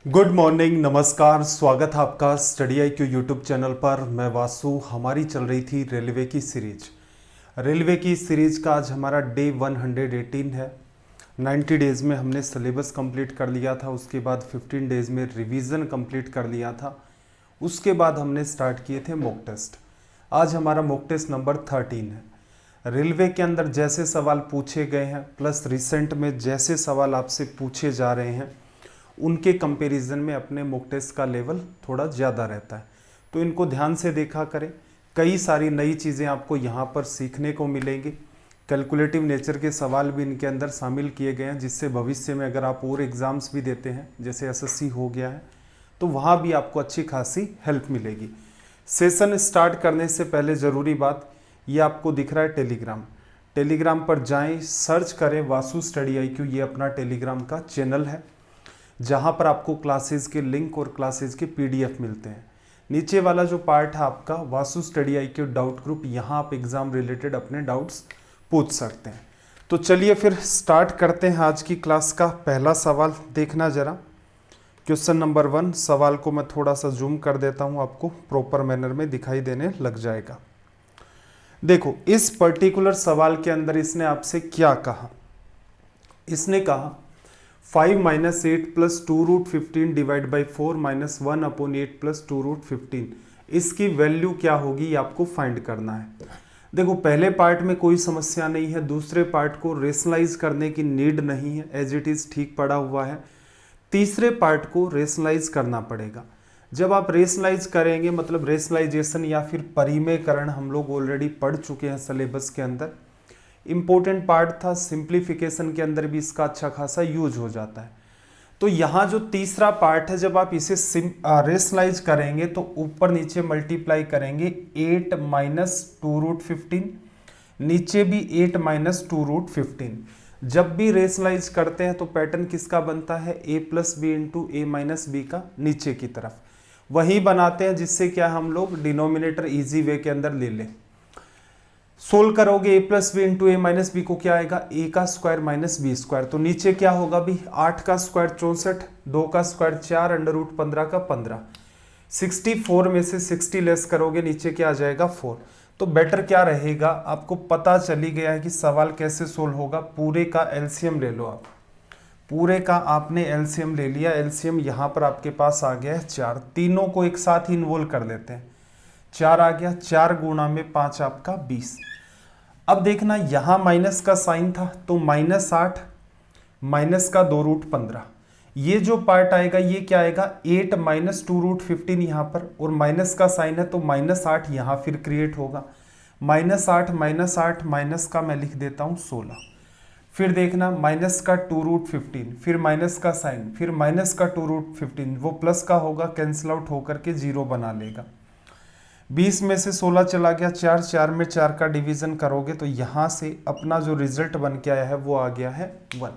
Good morning, नमस्कार। स्वागत है आपका स्टडी IQ यूट्यूब चैनल पर। मैं वासु। हमारी चल रही थी रेलवे की सीरीज। रेलवे की सीरीज का आज हमारा डे 118 है। 90 डेज़ में हमने सिलेबस कंप्लीट कर लिया था। उसके बाद 15 डेज़ में रिवीजन कंप्लीट कर लिया था। उसके बाद हमने स्टार्ट किए थे मॉक टेस्ट। आज हमारा मॉक टेस्ट नंबर 13 है। रेलवे के अंदर जैसे सवाल पूछे गए हैं प्लस रिसेंट में जैसे सवाल आपसे पूछे जा रहे हैं उनके कंपैरिजन में अपने मॉक टेस्ट का लेवल थोड़ा ज़्यादा रहता है, तो इनको ध्यान से देखा करें। कई सारी नई चीज़ें आपको यहाँ पर सीखने को मिलेंगी। कैलकुलेटिव नेचर के सवाल भी इनके अंदर शामिल किए गए हैं, जिससे भविष्य में अगर आप और एग्ज़ाम्स भी देते हैं जैसे SSC हो गया है तो वहाँ भी आपको अच्छी खासी हेल्प मिलेगी। सेशन स्टार्ट करने से पहले ज़रूरी बात, ये आपको दिख रहा है टेलीग्राम पर जाएं, सर्च करें वासु स्टडी IQ। ये अपना टेलीग्राम का चैनल है जहाँ पर आपको क्लासेस के लिंक और क्लासेस के PDF मिलते हैं। नीचे वाला जो पार्ट है आपका Vasu study IQ doubt group, यहाँ आप एग्ज़ाम रिलेटेड अपने डाउट्स पूछ सकते हैं। तो चलिए फिर स्टार्ट करते हैं आज की क्लास का पहला सवाल। देखना ज़रा क्वेश्चन नंबर 1। सवाल को मैं थोड़ा सा जूम कर देता हूँ, आपको प्रॉपर मैनर में दिखाई देने लग जाएगा। देखो इस पर्टिकुलर सवाल के अंदर इसने आपसे क्या कहा। इसने कहा 5 - 8 + 2√15 डिवाइड बाई 4 - 1/8 + 2√15, इसकी वैल्यू क्या होगी ये आपको फाइंड करना है। देखो पहले पार्ट में कोई समस्या नहीं है, दूसरे पार्ट को रेशनलाइज करने की नीड नहीं है, एज इट इज़ ठीक पड़ा हुआ है। तीसरे पार्ट को रेशनलाइज करना पड़ेगा। जब आप रेशनलाइज करेंगे मतलब रेशनलाइजेशन या फिर परिमेयकरण हम लोग ऑलरेडी पढ़ चुके हैं सिलेबस के अंदर। इम्पोर्टेंट पार्ट था, सिंप्लीफिकेशन के अंदर भी इसका अच्छा खासा यूज हो जाता है। तो यहाँ जो तीसरा पार्ट है, जब आप इसे रेशनलाइज करेंगे तो ऊपर नीचे मल्टीप्लाई करेंगे 8 - 2√15, नीचे भी 8 - 2√15। जब भी रेशनलाइज करते हैं तो पैटर्न किसका बनता है, a + b × a - b का नीचे की तरफ। वही बनाते हैं जिससे क्या हम लोग डिनोमिनेटर इजी वे के अंदर ले लें। सोल्व करोगे a + b × a - b को क्या आएगा, a का स्क्वायर - b स्क्वायर। तो नीचे क्या होगा भी, 8 का स्क्वायर 64, 2 का स्क्वायर 4, √15 का 15। 64 में से 60 लेस करोगे नीचे क्या आ जाएगा 4। तो बेटर क्या रहेगा, आपको पता चली गया है कि सवाल कैसे सोल्व होगा। पूरे का एलसीएम ले लो आप। पूरे का आपने एलसीएम ले लिया। एलसीएम यहाँ पर आपके पास आ गया है 4। तीनों को एक साथ ही इन्वॉल्व कर लेते हैं। 4 आ गया, 4 × 5 आपका 20। अब देखना यहां माइनस का साइन था तो -8 माइनस का 2√15, ये जो पार्ट आएगा ये क्या आएगा 8 - 2√15 यहां पर, और माइनस का साइन है तो -8 यहां फिर क्रिएट होगा। -8 -8 माइनस का मैं लिख देता हूं 16। फिर देखना माइनस का 2√15, फिर माइनस का साइन, फिर माइनस का 2√15, वो प्लस का होगा, कैंसिल आउट होकर के 0 बना लेगा। 20 में से 16 चला गया, 4 में 4 का डिवीजन करोगे तो यहाँ से अपना जो रिजल्ट बन के आया है वो आ गया है 1।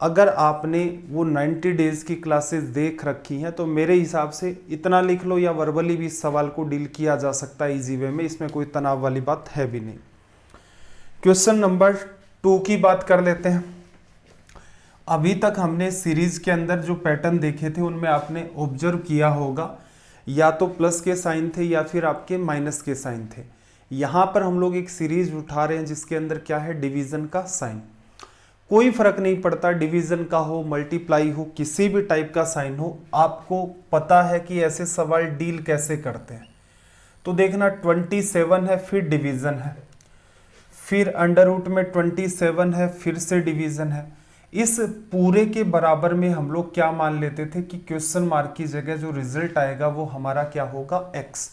अगर आपने वो 90 डेज की क्लासेस देख रखी हैं तो मेरे हिसाब से इतना लिख लो, या वर्बली भी इस सवाल को डील किया जा सकता है इजी वे में, इसमें कोई तनाव वाली बात है भी नहीं। क्वेश्चन नंबर 2 की बात कर लेते हैं। अभी तक हमने सीरीज के अंदर जो पैटर्न देखे थे उनमें आपने ऑब्जर्व किया होगा, या तो प्लस के साइन थे या फिर आपके माइनस के साइन थे। यहाँ पर हम लोग एक सीरीज उठा रहे हैं जिसके अंदर क्या है, डिवीजन का साइन। कोई फर्क नहीं पड़ता, डिवीजन का हो, मल्टीप्लाई हो, किसी भी टाइप का साइन हो, आपको पता है कि ऐसे सवाल डील कैसे करते हैं। तो देखना 27 है, फिर डिवीजन है, फिर अंडर रूट में 27 है, फिर से डिवीजन है। इस पूरे के बराबर में हम लोग क्या मान लेते थे कि क्वेश्चन मार्क की जगह जो रिजल्ट आएगा वो हमारा क्या होगा, x,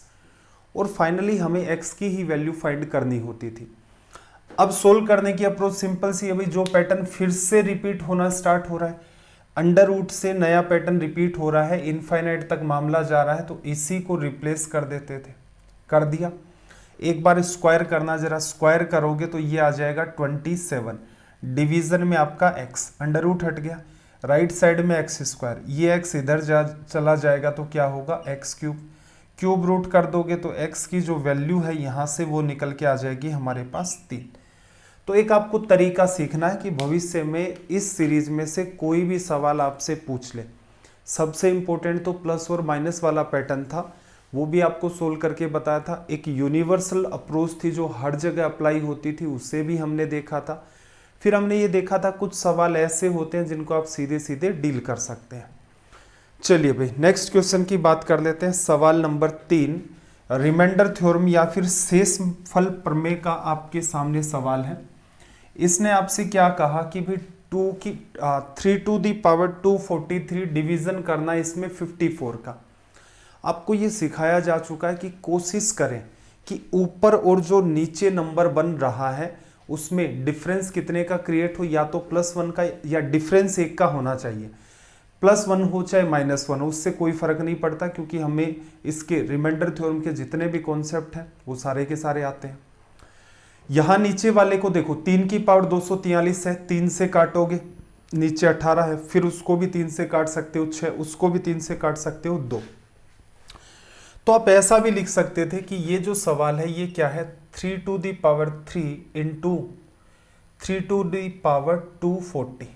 और फाइनली हमें x की ही वैल्यू फाइंड करनी होती थी। अब सोल्व करने की अप्रोच सिंपल सी है भाई, जो पैटर्न फिर से रिपीट होना स्टार्ट हो रहा है, अंडर रूट से नया पैटर्न रिपीट हो रहा है, इनफाइनाइट तक मामला जा रहा है, तो इसी को रिप्लेस कर देते थे। कर दिया। एक बार स्क्वायर करना, जरा स्क्वायर करोगे तो ये आ जाएगा 27। डिवीजन में आपका x, अंडर रूट हट गया, राइट साइड में x², ये x इधर चला जाएगा तो क्या होगा x³। क्यूब रूट कर दोगे तो x की जो वैल्यू है यहाँ से वो निकल के आ जाएगी हमारे पास 3। तो एक आपको तरीका सीखना है कि भविष्य में इस सीरीज में से कोई भी सवाल आपसे पूछ ले, सबसे इम्पोर्टेंट तो प्लस और माइनस वाला पैटर्न था, वो भी आपको सोल्व करके बताया था। एक यूनिवर्सल अप्रोच थी जो हर जगह अप्लाई होती थी, उससे भी हमने देखा था। फिर हमने ये देखा था कुछ सवाल ऐसे होते हैं जिनको आप सीधे सीधे डील कर सकते हैं। चलिए भाई नेक्स्ट क्वेश्चन की बात कर लेते हैं। सवाल नंबर 3 रिमाइंडर थ्योरम या फिर शेषफल प्रमेय का आपके सामने सवाल है। इसने आपसे क्या कहा कि भाई 3 टू दी पावर 243 डिवीजन करना इसमें 54 का। आपको ये सिखाया जा चुका है कि कोशिश करें कि ऊपर और जो नीचे नंबर बन रहा है उसमें डिफरेंस कितने का क्रिएट हो, या तो +1 का या डिफरेंस 1 का होना चाहिए। +1 हो चाहे -1 हो, उससे कोई फर्क नहीं पड़ता, क्योंकि हमें इसके रिमाइंडर थ्योरम के जितने भी कॉन्सेप्ट हैं वो सारे के सारे आते हैं। यहां नीचे वाले को देखो, 3 की पावर 243 है, 3 से काटोगे नीचे 18 है, फिर उसको भी 3 से काट सकते हो 6, उसको भी 3 से काट सकते हो 2। तो आप ऐसा भी लिख सकते थे कि ये जो सवाल है ये क्या है, 3 to the power 3 into 3 to the power 240,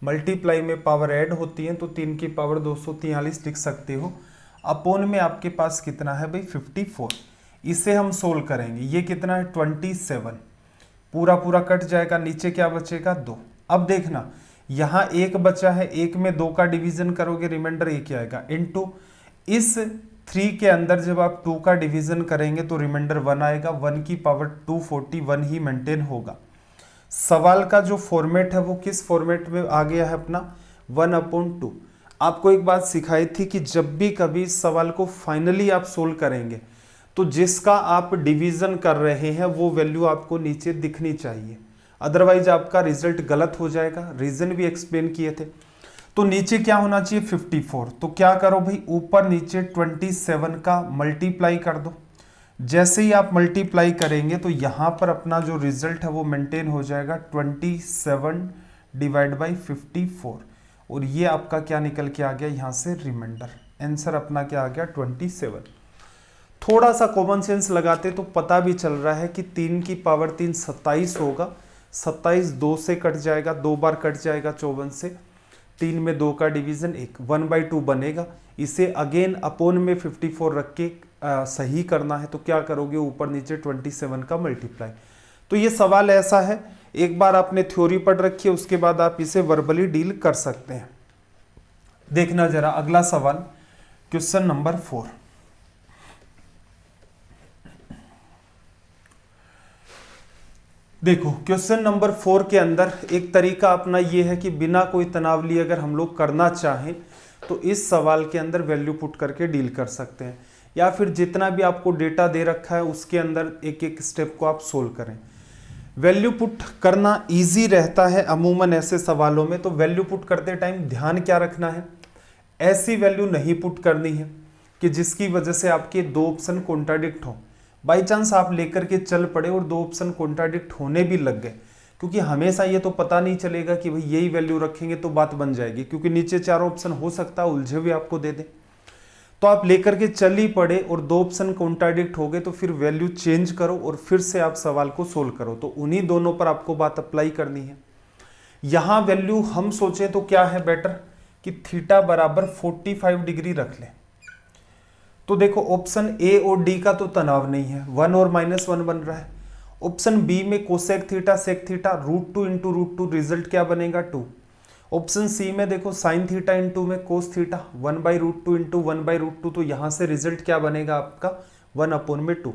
multiply में पावर ऐड होती है तो 3 की पावर 243 लिख सकते हो। अपोन में आपके पास कितना है भाई 54। इसे हम सोल्व करेंगे, ये कितना है 27, पूरा पूरा कट जाएगा, नीचे क्या बचेगा 2। अब देखना यहाँ 1 बचा है, 1 में 2 का डिवीजन करोगे रिमाइंडर 1 आएगा, इनटू इस 3 के अंदर जब आप 2 का डिवीजन करेंगे तो रिमाइंडर 1 आएगा, 1 की पावर 241 ही मेंटेन होगा। सवाल का जो फॉर्मेट है वो किस फॉर्मेट में आ गया है अपना 1/2। आपको एक बात सिखाई थी कि जब भी कभी इस सवाल को फाइनली आप सोल्व करेंगे तो जिसका आप डिवीजन कर रहे हैं वो वैल्यू आपको नीचे दिखनी चाहिए, अदरवाइज आपका रिजल्ट गलत हो जाएगा। रीजन भी एक्सप्लेन किए थे। तो नीचे क्या होना चाहिए 54, तो क्या करो भाई ऊपर नीचे 27 का मल्टीप्लाई कर दो। जैसे ही आप मल्टीप्लाई करेंगे तो यहां पर अपना जो रिजल्ट है वो मेंटेन हो जाएगा 27 डिवाइड बाई 54, और ये आपका क्या निकल के आ गया यहां से रिमाइंडर। आंसर अपना क्या आ गया 27। थोड़ा सा कॉमन सेंस लगाते तो पता भी चल रहा है कि 3 की पावर 3 27 होगा, 27 2 से कट जाएगा, 2 बार कट जाएगा 54 से, 3 में 2 का डिवीजन 1, 1/2 बनेगा। इसे अगेन अपोन में 54 रख के सही करना है, तो क्या करोगे ऊपर नीचे 27 का मल्टीप्लाई। तो ये सवाल ऐसा है, एक बार आपने थ्योरी पढ़ रखी है उसके बाद आप इसे वर्बली डील कर सकते हैं। देखना जरा अगला सवाल, क्वेश्चन नंबर 4। देखो क्वेश्चन नंबर 4 के अंदर एक तरीका अपना ये है कि बिना कोई तनाव लिए अगर हम लोग करना चाहें तो इस सवाल के अंदर वैल्यू पुट करके डील कर सकते हैं, या फिर जितना भी आपको डेटा दे रखा है उसके अंदर एक एक स्टेप को आप सोल्व करें। वैल्यू पुट करना इजी रहता है अमूमन ऐसे सवालों में। तो वैल्यू पुट करते टाइम ध्यान क्या रखना है, ऐसी वैल्यू नहीं पुट करनी है कि जिसकी वजह से आपके 2 ऑप्शन कॉन्ट्राडिक्ट हो। बाई चांस आप लेकर के चल पड़े और 2 ऑप्शन कॉन्ट्राडिक्ट होने भी लग गए, क्योंकि हमेशा ये तो पता नहीं चलेगा कि भाई यही वैल्यू रखेंगे तो बात बन जाएगी, क्योंकि नीचे 4 ऑप्शन हो सकता है उलझे हुए आपको दे दे। तो आप लेकर के चल ही पड़े और 2 ऑप्शन कॉन्ट्राडिक्ट हो गए तो फिर वैल्यू चेंज करो और फिर से आप सवाल को सोल्व करो। तो उन्हीं दोनों पर आपको बात अप्लाई करनी है। यहां वैल्यू हम सोचें तो क्या है बेटर कि थीटा बराबर 45 डिग्री रख लें। तो देखो ऑप्शन ए और डी का तो तनाव नहीं है, 1 और -1 बन रहा है। ऑप्शन बी में cosec theta sec theta √2 into √2 result क्या बनेगा 2। ऑप्शन सी में देखो साइन थीटा इंटू में कोस थीटा 1/√2 इंटू 1/√2, तो यहां से रिजल्ट क्या बनेगा आपका 1/2।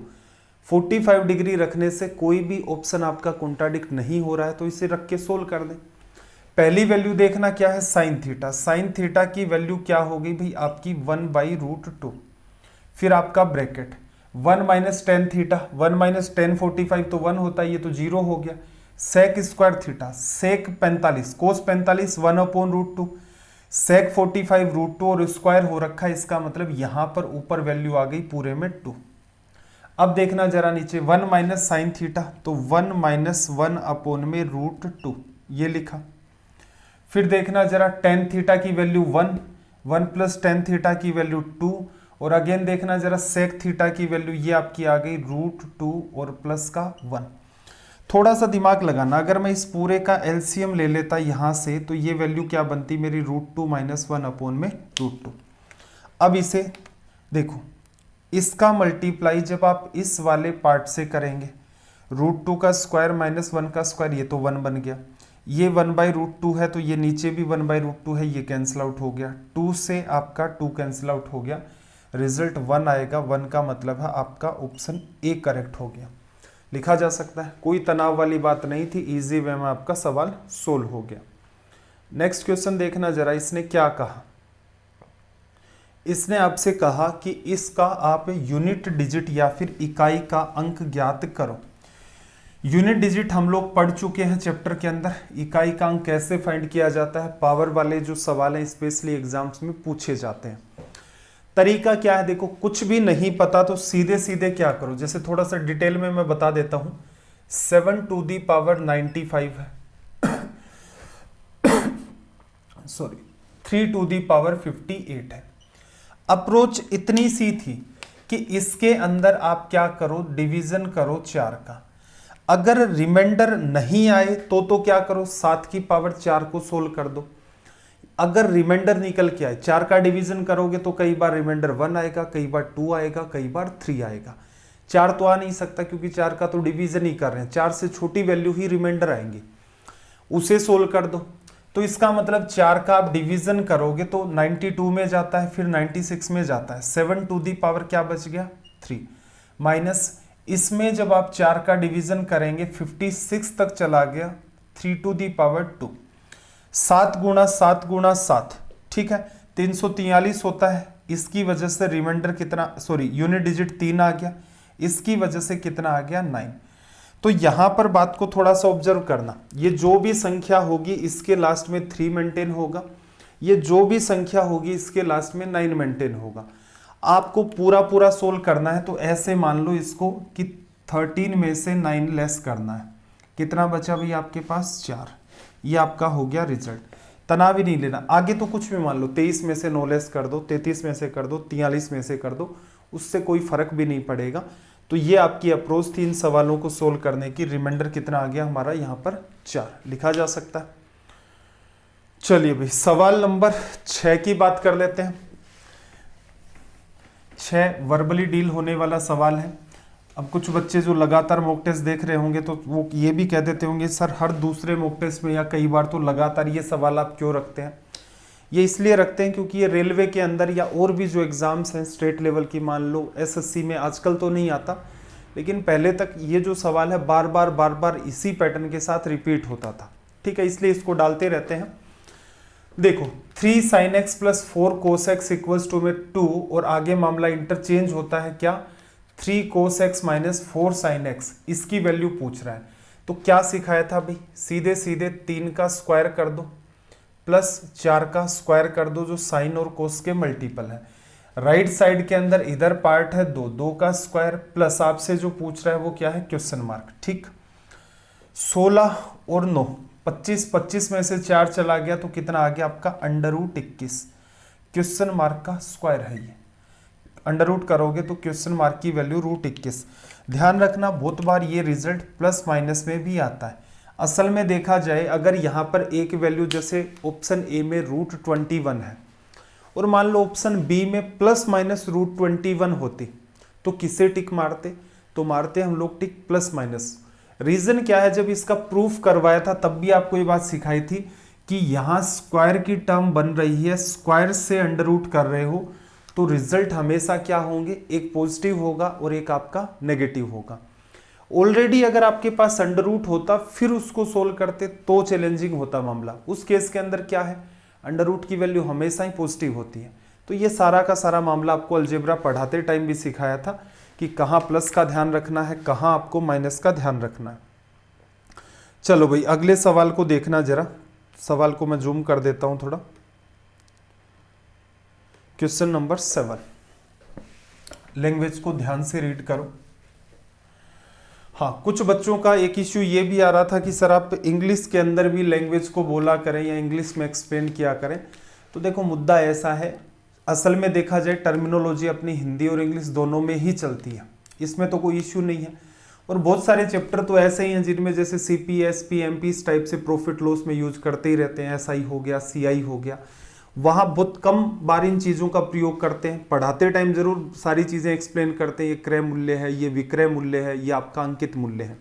45 डिग्री रखने से कोई भी ऑप्शन आपका कॉन्ट्राडिक्ट नहीं हो रहा है, तो इसे रख के सोल्व कर दें। पहली वैल्यू देखना क्या है साइन थीटा। साइन थीटा की वैल्यू क्या होगी भाई आपकी 1/√2, फिर आपका ब्रैकेट 1 - tan थीटा, 1 - tan 45 तो 1 होता है, ये तो 0 हो गया। सेक स्क्वायर थीटा, सेक 45 कोस 45 1/√2, सेक 45 √2 और स्क्वायर हो रखा है, इसका मतलब यहां पर ऊपर वैल्यू आ गई पूरे में 2। अब देखना जरा नीचे 1 - sin थीटा, तो 1 - 1/√2 ये लिखा। फिर देखना जरा tan थीटा की वैल्यू 1, 1 + tan थीटा की वैल्यू 2, और अगेन देखना जरा सेक थीटा की वैल्यू ये आपकी आ गई √2 और प्लस का 1। थोड़ा सा दिमाग लगाना, अगर मैं इस पूरे का एलसीएम ले लेता यहाँ से तो ये वैल्यू क्या बनती मेरी √2 - 1 अपॉन में √2। अब इसे देखो, इसका मल्टीप्लाई जब आप इस वाले पार्ट से करेंगे, √2 का स्क्वायर माइनस 1 का स्क्वायर, ये तो 1 बन गया, ये 1/√2 है तो ये नीचे भी 1/√2 है, ये कैंसिल आउट हो गया, 2 से आपका 2 कैंसिल आउट हो गया, रिजल्ट 1 आएगा। 1 का मतलब है आपका ऑप्शन ए करेक्ट हो गया, लिखा जा सकता है, कोई तनाव वाली बात नहीं थी, इजी वे में आपका सवाल सोल्व हो गया। नेक्स्ट क्वेश्चन देखना जरा, इसने क्या कहा। इसने आपसे कहा कि इसका आप यूनिट डिजिट या फिर इकाई का अंक ज्ञात करो। यूनिट डिजिट हम लोग पढ़ चुके हैं चैप्टर के अंदर, इकाई का अंक कैसे फाइंड किया जाता है, पावर वाले जो सवाल हैं स्पेशली एग्जाम्स में पूछे जाते हैं। तरीका क्या है, देखो कुछ भी नहीं पता तो सीधे सीधे क्या करो, जैसे थोड़ा सा डिटेल में मैं बता देता हूं। 7⁵ है सॉरी 3⁵58 है। अप्रोच इतनी सी थी कि इसके अंदर आप क्या करो, डिवीजन करो 4 का, अगर रिमाइंडर नहीं आए तो क्या करो, 7⁴ को सोल्व कर दो। अगर रिमाइंडर निकल के आए, 4 का डिवीजन करोगे तो कई बार रिमाइंडर 1 आएगा, कई बार 2 आएगा, कई बार 3 आएगा, 4 तो आ नहीं सकता क्योंकि 4 का तो डिवीजन ही कर रहे हैं, 4 से छोटी वैल्यू ही रिमाइंडर आएंगी, उसे सोल्व कर दो। तो इसका मतलब 4 का आप डिवीजन करोगे तो 92 में जाता है, फिर 96 में जाता है, 7⁴ क्या बच गया 3, माइनस इसमें जब आप 4 का डिवीजन करेंगे 56 तक चला गया, 3⁵2, 7 × 7 × 7, ठीक है 343 होता है। इसकी वजह से रिमाइंडर कितना, सॉरी यूनिट डिजिट 3 आ गया, इसकी वजह से कितना आ गया 9। तो यहां पर बात को थोड़ा सा ऑब्जर्व करना, ये जो भी संख्या होगी इसके लास्ट में 3 मेंटेन होगा, ये जो भी संख्या होगी इसके लास्ट में 9 मेंटेन होगा। आपको पूरा सोल्व करना है तो ऐसे मान लो इसको कि 13 में से 9 लेस करना है, कितना बचा भाई आपके पास 4, ये आपका हो गया रिजल्ट। तनाव ही नहीं लेना, आगे तो कुछ भी मान लो, 23 में से 9 लेस कर दो, 33 में से कर दो, 43 में से कर दो, उससे कोई फर्क भी नहीं पड़ेगा। तो ये आपकी अप्रोच थी इन सवालों को सोल्व करने की। रिमाइंडर कितना आ गया हमारा यहाँ पर 4, लिखा जा सकता है। चलिए भाई सवाल नंबर 6 की बात कर लेते हैं। 6 वर्बली डील होने वाला सवाल है। अब कुछ बच्चे जो लगातार मॉक टेस्ट देख रहे होंगे तो वो ये भी कह देते होंगे सर हर दूसरे मॉक टेस्ट में या कई बार तो लगातार ये सवाल आप क्यों रखते हैं। ये इसलिए रखते हैं क्योंकि ये रेलवे के अंदर या और भी जो एग्ज़ाम्स हैं स्टेट लेवल की, मान लो एसएससी में आजकल तो नहीं आता, लेकिन पहले तक ये जो सवाल है बार बार इसी पैटर्न के साथ रिपीट होता था, ठीक है, इसलिए इसको डालते रहते हैं। देखो 3 sin x + 4 cos x = में 2, और आगे मामला इंटरचेंज होता है क्या, 3 cos x - 4 sin x, इसकी वैल्यू पूछ रहा है। तो क्या सिखाया था भाई, सीधे सीधे 3 का स्क्वायर कर दो प्लस 4 का स्क्वायर कर दो, जो साइन और कोस के मल्टीपल है। राइट साइड के अंदर इधर पार्ट है 2, 2 का स्क्वायर प्लस आपसे जो पूछ रहा है वो क्या है क्वेश्चन मार्क, ठीक। 16 और 9 25, 25 में से 4 चला गया तो कितना आ गया आपका √21, क्वेश्चन मार्क का स्क्वायर है ये, अंडर रूट करोगे तो क्वेश्चन मार्क की वैल्यू √21। ध्यान रखना बहुत बार ये रिजल्ट प्लस माइनस में भी आता है। असल में देखा जाए अगर यहाँ पर एक वैल्यू जैसे ऑप्शन ए में √21 है और मान लो ऑप्शन बी में प्लस माइनस √21 होती तो किसे टिक मारते, तो मारते हम लोग टिक प्लस माइनस। रीजन क्या है, जब इसका प्रूफ करवाया था तब भी आपको ये बात सिखाई थी कि यहाँ स्क्वायर की टर्म बन रही है, स्क्वायर से अंडर रूट कर रहे हो तो रिजल्ट हमेशा क्या होंगे, एक पॉजिटिव होगा और एक आपका नेगेटिव होगा। ऑलरेडी अगर आपके पास अंडर रूट होता फिर उसको सोल्व करते तो चैलेंजिंग होता मामला। उस केस के अंदर क्या है, अंडर रूट की वैल्यू हमेशा ही पॉजिटिव होती है। तो ये सारा का सारा मामला आपको अलजेब्रा पढ़ाते टाइम भी सिखाया था कि कहाँ प्लस का ध्यान रखना है, कहाँ आपको माइनस का ध्यान रखना है। चलो भाई अगले सवाल को देखना जरा, सवाल को मैं जूम कर देता हूँ थोड़ा। क्वेश्चन नंबर 7, लैंग्वेज को ध्यान से रीड करो। हाँ, कुछ बच्चों का एक इश्यू ये भी आ रहा था कि सर आप इंग्लिश के अंदर भी लैंग्वेज को बोला करें या इंग्लिश में एक्सप्लेन किया करें। तो देखो मुद्दा ऐसा है, असल में देखा जाए टर्मिनोलॉजी अपनी हिंदी और इंग्लिश दोनों में ही चलती है, इसमें तो कोई इश्यू नहीं है। और बहुत सारे चैप्टर तो ऐसे ही हैं जिनमें जैसे सीपी, एसपी, एमपी इस टाइप से प्रॉफिट लॉस में यूज करते ही रहते हैं, एसआई हो गया, सीआई हो गया, वहाँ बहुत कम बार इन चीज़ों का प्रयोग करते हैं। पढ़ाते टाइम जरूर सारी चीज़ें एक्सप्लेन करते हैं, ये क्रय मूल्य है, ये विक्रय मूल्य है, ये आपका अंकित मूल्य है।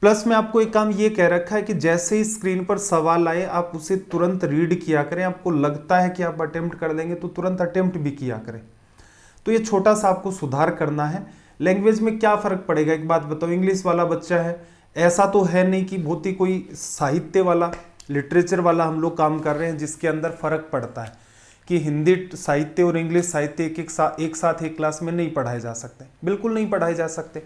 प्लस में आपको एक काम ये कह रखा है कि जैसे ही स्क्रीन पर सवाल आए आप उसे तुरंत रीड किया करें। आपको लगता है कि आप अटेम्प्ट कर लेंगे तो तुरंत अटेम्प्ट भी किया करें। तो ये छोटा सा आपको सुधार करना है। लैंग्वेज में क्या फ़र्क पड़ेगा, एक बात बताओ, इंग्लिश वाला बच्चा है, ऐसा तो है नहीं कि बहुत ही कोई साहित्य वाला, लिटरेचर वाला हम लोग काम कर रहे हैं जिसके अंदर फ़र्क पड़ता है कि हिंदी साहित्य और इंग्लिश साहित्य एक साथ एक क्लास में नहीं पढ़ाए जा सकते, बिल्कुल नहीं पढ़ाए जा सकते।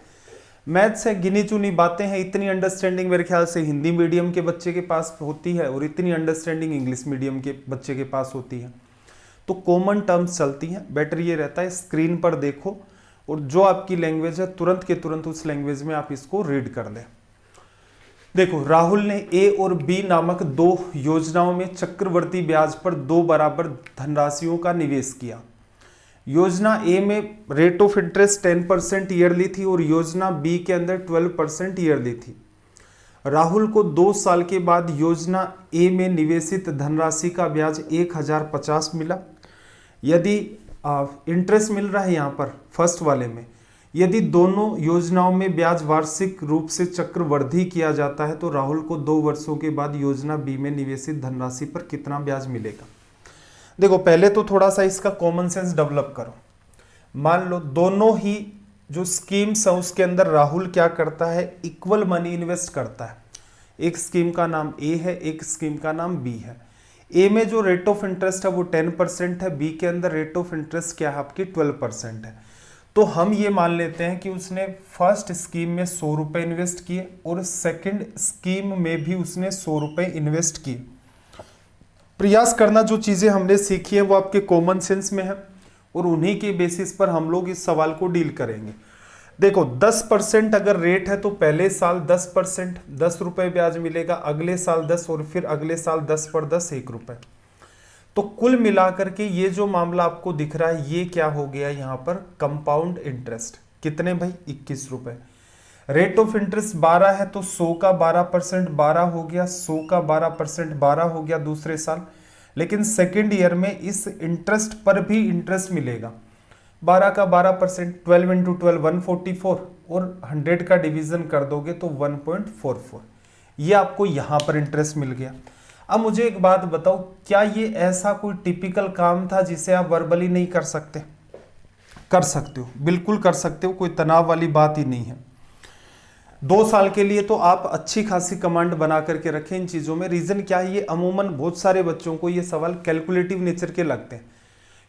मैथ्स है, गिनी चुनी बातें हैं, इतनी अंडरस्टैंडिंग मेरे ख्याल से हिंदी मीडियम के बच्चे के पास होती है और इतनी अंडरस्टैंडिंग इंग्लिश मीडियम के बच्चे के पास होती है। तो कॉमन टर्म्स चलती हैं। बेटर ये रहता है स्क्रीन पर देखो और जो आपकी लैंग्वेज है तुरंत के तुरंत उस लैंग्वेज में आप इसको रीड कर लें। देखो, राहुल ने ए और बी नामक दो योजनाओं में चक्रवर्ती ब्याज पर 2 बराबर धनराशियों का निवेश किया। योजना ए में रेट ऑफ इंटरेस्ट 10% ईयरली थी और योजना बी के अंदर 12% ईयरली थी। राहुल को 2 साल के बाद योजना ए में निवेशित धनराशि का ब्याज 1050 मिला। यदि इंटरेस्ट मिल रहा है यहाँ पर फर्स्ट वाले में, यदि दोनों योजनाओं में ब्याज वार्षिक रूप से चक्रवृद्धि किया जाता है तो राहुल को 2 वर्षों के बाद योजना बी में निवेशित धनराशि पर कितना ब्याज मिलेगा। देखो, पहले तो थोड़ा सा इसका कॉमन सेंस डेवलप करो। मान लो दोनों ही जो स्कीम्स है उसके अंदर राहुल क्या करता है, इक्वल मनी इन्वेस्ट करता है। एक स्कीम का नाम ए है, एक स्कीम का नाम बी है। ए में जो रेट ऑफ इंटरेस्ट है वो 10% है, बी के अंदर रेट ऑफ इंटरेस्ट क्या है आपकी 12% है। तो हम ये मान लेते हैं कि उसने फर्स्ट स्कीम में 100 रुपए इन्वेस्ट किए और सेकंड स्कीम में भी उसने 100 रुपए इन्वेस्ट किए। प्रयास करना, जो चीज़ें हमने सीखी है वो आपके कॉमन सेंस में है और उन्हीं के बेसिस पर हम लोग इस सवाल को डील करेंगे। देखो, 10% अगर रेट है तो पहले साल 10%, 10 रुपये ब्याज मिलेगा, अगले साल 10 और फिर अगले साल 10 पर 10, 1 रुपये। तो कुल मिलाकर के ये जो मामला आपको दिख रहा है ये क्या हो गया यहाँ पर, कंपाउंड इंटरेस्ट। कितने भाई, 21 रुपये। रेट ऑफ इंटरेस्ट 12 है तो 100 का 12% 12 हो गया, 100 का 12% 12 हो गया दूसरे साल। लेकिन सेकेंड ईयर में इस इंटरेस्ट पर भी इंटरेस्ट मिलेगा। 12 का 12%, 12 इंटू 12 144 और 100 का डिवीजन कर दोगे तो 1.44। ये आपको यहाँ पर इंटरेस्ट मिल गया। अब मुझे एक बात बताओ, क्या ये ऐसा कोई टिपिकल काम था जिसे आप वर्बली नहीं कर सकते? कर सकते हो, बिल्कुल कर सकते हो, कोई तनाव वाली बात ही नहीं है। 2 साल के लिए तो आप अच्छी खासी कमांड बना करके रखें इन चीज़ों में। रीज़न क्या है, ये अमूमन बहुत सारे बच्चों को ये सवाल कैलकुलेटिव नेचर के लगते हैं।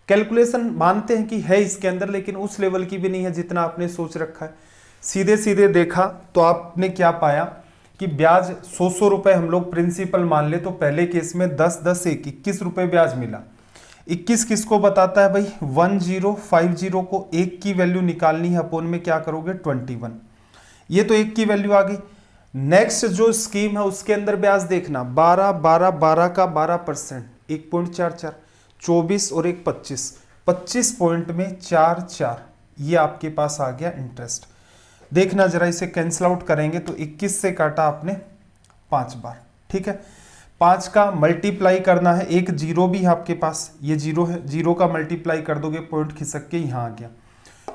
कैलकुलेशन मानते हैं कि है इसके अंदर, लेकिन उस लेवल की भी नहीं है जितना आपने सोच रखा है। सीधे सीधे देखा तो आपने क्या पाया कि ब्याज 100 रुपये हम लोग प्रिंसिपल मान ले तो पहले केस में 10 10 1 21 रुपये ब्याज मिला। 21 किसको बताता है भाई, 1050 को 1 की वैल्यू निकालनी है, अपोन में क्या करोगे 21। ये तो 1 की वैल्यू आ गई। नेक्स्ट जो स्कीम है उसके अंदर ब्याज देखना, 12 12 12 का 12%, 1.44, 24 और 1 25, 25 पॉइंट में 4 4, ये आपके पास आ गया इंटरेस्ट। देखना जरा, इसे कैंसिल आउट करेंगे तो 21 से काटा आपने 5 बार, ठीक है। 5 का मल्टीप्लाई करना है, एक जीरो भी है आपके पास, ये जीरो है, जीरो का मल्टीप्लाई कर दोगे पॉइंट खिसक के यहाँ आ गया।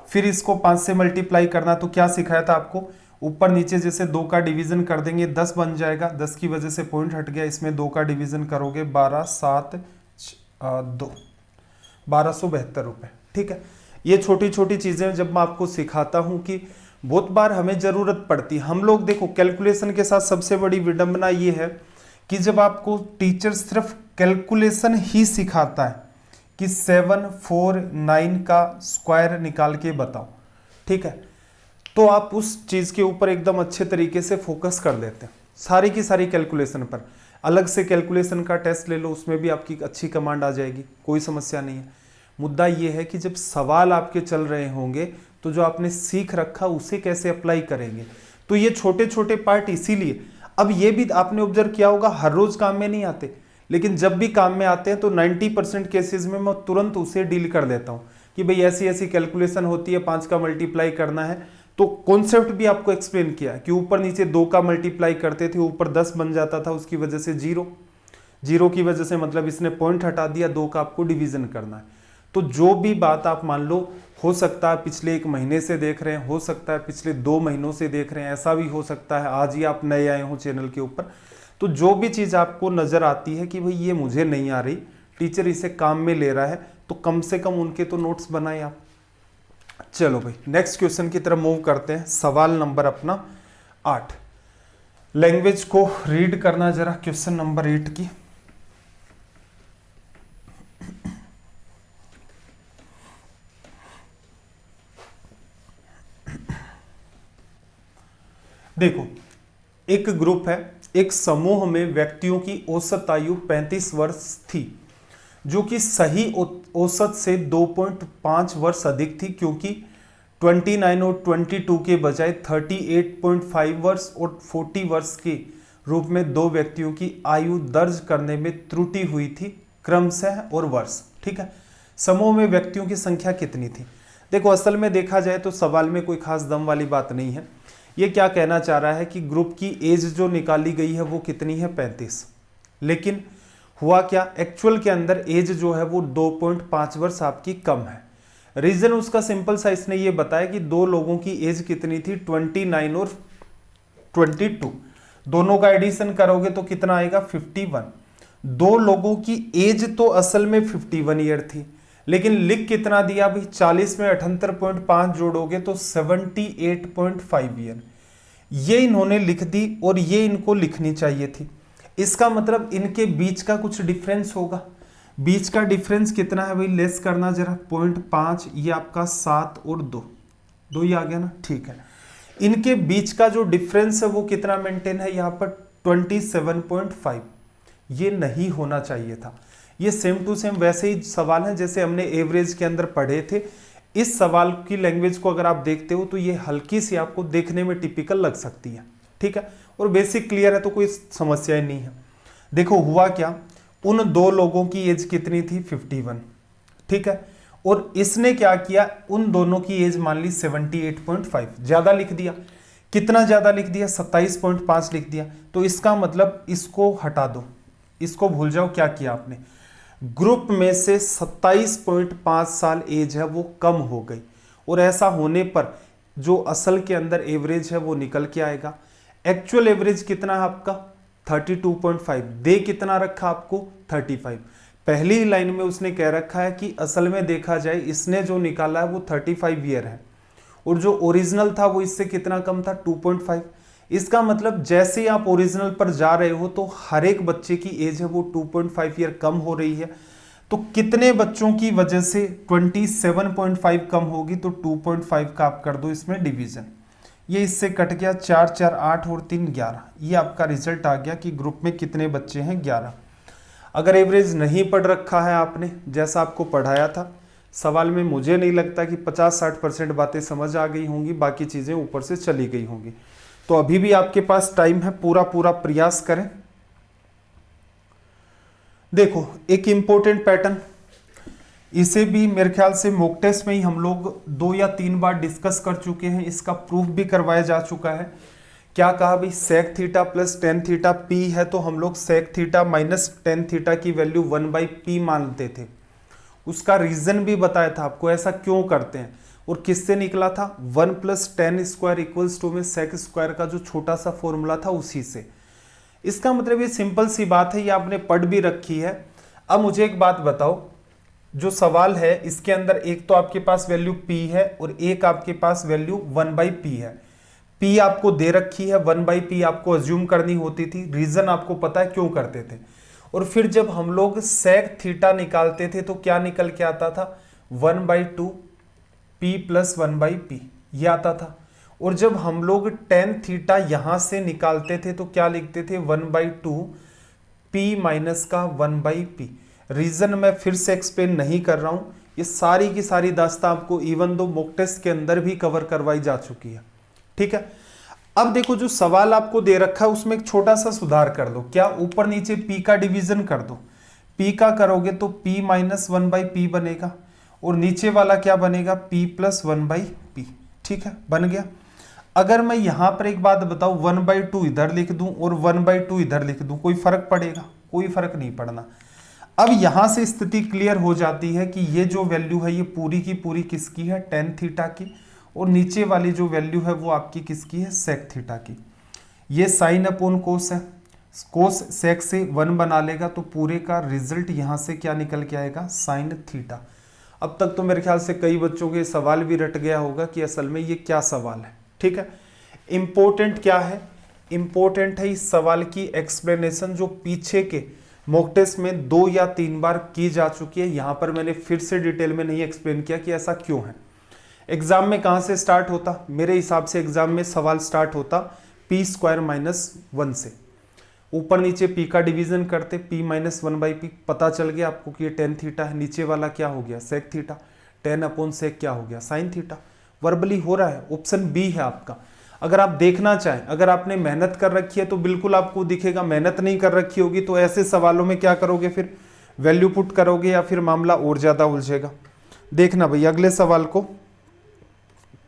फिर इसको 5 से मल्टीप्लाई करना, तो क्या सिखाया था आपको, ऊपर नीचे जैसे 2 का डिवीजन कर देंगे 10 बन जाएगा, 10 की वजह से पॉइंट हट गया, इसमें 2 का डिवीजन करोगे 12 7 2, 1272 रुपये, ठीक है। ये छोटी छोटी चीज़ें जब मैं आपको सिखाता हूँ कि बहुत बार हमें ज़रूरत पड़ती है। हम लोग देखो, कैलकुलेशन के साथ सबसे बड़ी विडंबना ये है कि जब आपको टीचर सिर्फ कैलकुलेशन ही सिखाता है कि 7 4 9 का स्क्वायर निकाल के बताओ, ठीक है, तो आप उस चीज़ के ऊपर एकदम अच्छे तरीके से फोकस कर लेते हैं, सारी की सारी कैलकुलेशन पर। अलग से कैलकुलेशन का टेस्ट ले लो, उसमें भी आपकी अच्छी कमांड आ जाएगी, कोई समस्या नहीं है। मुद्दा ये है कि जब सवाल आपके चल रहे होंगे तो जो आपने सीख रखा उसे कैसे अप्लाई करेंगे। तो ये छोटे छोटे पार्ट इसीलिए, अब ये भी आपने ऑब्जर्व किया होगा, हर रोज काम में नहीं आते, लेकिन जब भी काम में आते हैं तो 90% केसेस में मैं तुरंत उसे डील कर देता हूँ कि भाई ऐसी ऐसी कैलकुलेशन होती है, 5 का मल्टीप्लाई करना है, तो कॉन्सेप्ट भी आपको एक्सप्लेन किया कि ऊपर नीचे 2 का मल्टीप्लाई करते थे, ऊपर 10 बन जाता था, उसकी वजह से 0 की वजह से मतलब इसने पॉइंट हटा दिया, 2 का आपको डिवीजन करना है। तो जो भी बात आप मान लो, हो सकता है पिछले 1 महीने से देख रहे हैं, हो सकता है पिछले 2 महीनों से देख रहे हैं, ऐसा भी हो सकता है आज ही आप नए आए हो चैनल के ऊपर। तो जो भी चीज़ आपको नज़र आती है कि भाई ये मुझे नहीं आ रही, टीचर इसे काम में ले रहा है, तो कम से कम उनके तो नोट्स बनाए आप। चलो भाई नेक्स्ट क्वेश्चन की तरफ मूव करते हैं। सवाल नंबर अपना 8, लैंग्वेज को रीड करना जरा, क्वेश्चन नंबर 8 की। देखो, एक ग्रुप है, एक समूह में व्यक्तियों की औसत आयु 35 वर्ष थी, जो कि सही औसत से 2.5 वर्ष अधिक थी, क्योंकि 29 और 22 के बजाय 38.5 वर्ष और 40 वर्ष के रूप में 2 व्यक्तियों की आयु दर्ज करने में त्रुटि हुई थी, क्रमशः और वर्ष। ठीक है, समूह में व्यक्तियों की संख्या कितनी थी? देखो, असल में देखा जाए तो सवाल में कोई खास दम वाली बात नहीं है। ये क्या कहना चाह रहा है कि ग्रुप की एज जो निकाली गई है वो कितनी है? 35। लेकिन हुआ क्या, एक्चुअल के अंदर एज जो है वो 2.5 वर्ष आपकी कम है। रीजन उसका सिंपल सा इसने ये बताया कि 2 लोगों की एज कितनी थी? 29 और 22। दोनों का एडिशन करोगे तो कितना आएगा? 51। 2 लोगों की एज तो असल में 51 ईयर थी, लेकिन लिख कितना दिया भाई? 40 में 78.5 जोड़ोगे तो 78.5 ईयर। ये इन्होंने लिख दी और ये इनको लिखनी चाहिए थी। इसका मतलब इनके बीच का कुछ डिफरेंस होगा। बीच का डिफरेंस कितना है भाई? लेस करना जरा, 0.5, ये आपका 7 और 2 ही आ गया ना। ठीक है, इनके बीच का जो डिफरेंस है वो कितना मेंटेन है यहाँ पर? 27.5। ये नहीं होना चाहिए था। ये सेम टू सेम वैसे ही सवाल है जैसे हमने एवरेज के अंदर पढ़े थे। इस सवाल की लैंग्वेज को अगर आप देखते हो तो ये हल्की सी आपको देखने में टिपिकल लग सकती है। ठीक है, और बेसिक क्लियर है तो कोई समस्या ही नहीं है। देखो हुआ क्या, उन 2 लोगों की एज कितनी थी? 51। ठीक है, और इसने क्या किया, उन दोनों की एज मान ली 78.5, ज्यादा लिख दिया। कितना ज्यादा लिख दिया? 27.5 लिख दिया। तो इसका मतलब इसको हटा दो, इसको भूल जाओ। क्या किया आपने? ग्रुप में से 27.5 साल एज है वो कम हो गई, और ऐसा होने पर जो असल के अंदर एवरेज है वो निकल के आएगा। एक्चुअल एवरेज कितना है आपका? 32.5। दे कितना रखा आपको? 35। पहली ही लाइन में उसने कह रखा है कि असल में देखा जाए इसने जो निकाला है वो 35 ईयर है, और जो ओरिजिनल था वो इससे कितना कम था? 2.5। इसका मतलब जैसे ही आप ओरिजिनल पर जा रहे हो तो हर एक बच्चे की एज है वो 2.5 ईयर कम हो रही है। तो कितने बच्चों की वजह से 27.5 कम होगी? तो 2.5 का आप कर दो इसमें डिवीजन। ये इससे कट गया, 4 4 8 और 3 11। ये आपका रिजल्ट आ गया कि ग्रुप में कितने बच्चे हैं? 11। अगर एवरेज नहीं पढ़ रखा है आपने, जैसा आपको पढ़ाया था सवाल में, मुझे नहीं लगता कि 50-60% बातें समझ आ गई होंगी, बाकी चीज़ें ऊपर से चली गई होंगी। तो अभी भी आपके पास टाइम है, पूरा प्रयास करें। देखो, एक इंपॉर्टेंट पैटर्न, इसे भी मेरे ख्याल से मॉक टेस्ट में ही हम लोग 2 या 3 बार डिस्कस कर चुके हैं, इसका प्रूफ भी करवाया जा चुका है। क्या कहा भाई? Sec theta plus tan theta P है, तो हम लोग sec theta minus tan theta की वैल्यू 1/p मानते थे। उसका रीजन भी बताया था आपको, ऐसा क्यों करते हैं, और किससे निकला था? 1 + tan² = में सेक स्क्वायर का जो छोटा सा फॉर्मूला था उसी से। इसका मतलब ये सिंपल सी बात है, ये आपने पढ़ भी रखी है। अब मुझे एक बात बताओ, जो सवाल है इसके अंदर एक तो आपके पास वैल्यू p है और एक आपके पास वैल्यू 1/p है। p आपको दे रखी है, 1/p आपको अज्यूम करनी होती थी। रीजन आपको पता है क्यों करते थे। और फिर जब हम लोग सेक थीटा निकालते थे तो क्या निकल के आता था? 1/2p + 1/p, ये आता था। और जब हम लोग टेन थीटा यहां से निकालते थे तो क्या लिखते थे? 1/2p - 1/p। रीजन मैं फिर से एक्सप्लेन नहीं कर रहा हूं, ये सारी की सारी दास्तां आपको इवन दो मॉक टेस्ट के अंदर भी कवर करवाई जा चुकी है। ठीक है, अब देखो जो सवाल आपको दे रखा है उसमें एक छोटा सा सुधार कर दो। क्या? ऊपर नीचे p का डिवीजन कर दो। p का करोगे तो p - 1/p बनेगा, और नीचे वाला क्या बनेगा? p + 1/p। ठीक है, बन गया। अगर मैं यहां पर एक बात बताऊं 1/2 इधर लिख दूं और 1/2 इधर लिख दूं, कोई फर्क पड़ेगा? कोई फर्क नहीं पड़ना। अब यहां से स्थिति क्लियर हो जाती है कि ये जो वैल्यू है ये पूरी की पूरी किसकी है, टेन थीटा की, और नीचे वाली जो वैल्यू है वो आपकी किसकी है, सेक थीटा की। ये साइन अपॉन कोस है, कोस सेक से 1 बना लेगा तो पूरे का रिजल्ट यहां से क्या निकल के आएगा, साइन थीटा। अब तक तो मेरे ख्याल से कई बच्चों के सवाल भी रट गया होगा कि असल में ये क्या सवाल है। ठीक है, इंपॉर्टेंट क्या है, इंपॉर्टेंट है इस सवाल की एक्सप्लेनेशन जो पीछे के मॉक टेस्ट में 2 या 3 बार की जा चुकी है। यहां पर मैंने फिर से डिटेल में नहीं एक्सप्लेन किया कि ऐसा क्यों है। एग्जाम में कहां से स्टार्ट होता, मेरे हिसाब से एग्जाम में सवाल स्टार्ट होता p² - 1 से, ऊपर नीचे p का डिवीजन करते, p - 1/p, पता चल गया आपको कि ये टेन थीटा है, नीचे वाला क्या हो गया, सेक थीटा, 10 अपॉन सेक क्या हो गया, साइन थीटा। वर्बली हो रहा है, ऑप्शन बी है आपका। अगर आप देखना चाहें, अगर आपने मेहनत कर रखी है तो बिल्कुल आपको दिखेगा, मेहनत नहीं कर रखी होगी तो ऐसे सवालों में क्या करोगे, फिर वैल्यू पुट करोगे या फिर मामला और ज्यादा उलझेगा। देखना भाई, अगले सवाल को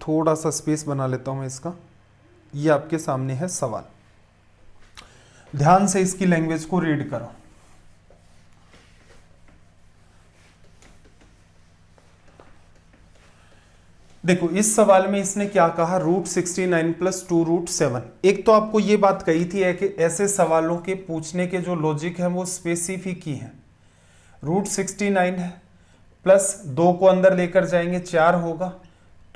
थोड़ा सा स्पेस बना लेता हूं इसका, ये आपके सामने है सवाल, ध्यान से इसकी लैंग्वेज को रीड करो। देखो इस सवाल में इसने क्या कहा, √69 + 2√7। एक तो आपको ये बात कही थी है कि ऐसे सवालों के पूछने के जो लॉजिक है वो स्पेसिफिक ही है। √69 है, प्लस 2 को अंदर लेकर जाएंगे 4 होगा,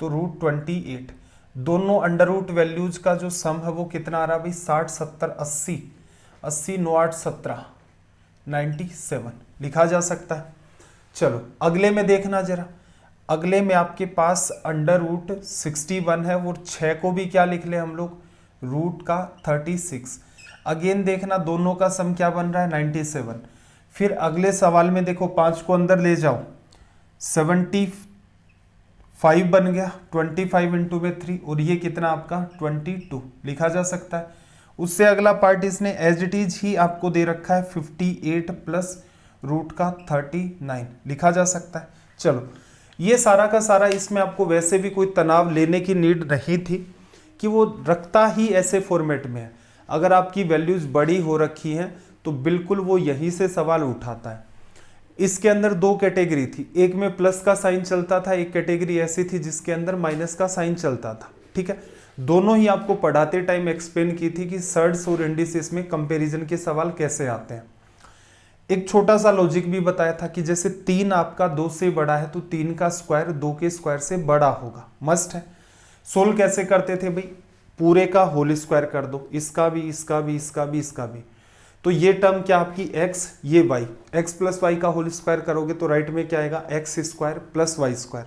तो √28। दोनों अंडर रूट वैल्यूज का जो सम है वो कितना आ रहा है भाई, 60 70 80, 80 9 8 17 97 लिखा जा सकता है। चलो अगले में देखना जरा, अगले में आपके पास अंडर रूट 61 है, वो 6 को भी क्या लिख ले हम लोग, रूट का 36। अगेन देखना दोनों का सम क्या बन रहा है, 97। फिर अगले सवाल में देखो 5 को अंदर ले जाओ, 75 बन गया, 25 इंटू में 3, और ये कितना आपका 22 लिखा जा सकता है। उससे अगला पार्ट इसने एज इट इज ही आपको दे रखा है 58 प्लस रूट का 39 लिखा जा सकता है। चलो ये सारा का सारा, इसमें आपको वैसे भी कोई तनाव लेने की नीड नहीं थी कि वो रखता ही ऐसे फॉर्मेट में है। अगर आपकी वैल्यूज बड़ी हो रखी हैं तो बिल्कुल वो यहीं से सवाल उठाता है। इसके अंदर 2 कैटेगरी थी, एक में प्लस का साइन चलता था, एक कैटेगरी ऐसी थी जिसके अंदर माइनस का साइन चलता था। ठीक है, दोनों ही आपको पढ़ाते टाइम एक्सप्लेन की थी कि सर्ड्स और इंडिसेस में कंपैरिजन के सवाल कैसे आते हैं। एक छोटा सा लॉजिक भी बताया था कि जैसे 3 आपका 2 से बड़ा है तो 3 का स्क्वायर 2 के स्क्वायर से बड़ा होगा, मस्ट है। सोल्व कैसे करते थे भाई, पूरे का होल स्क्वायर कर दो, इसका भी इसका भी इसका भी इसका भी, तो ये टर्म क्या आपकी x, ये y, x प्लस वाई का होल स्क्वायर करोगे तो राइट में क्या आएगा, x square plus Y square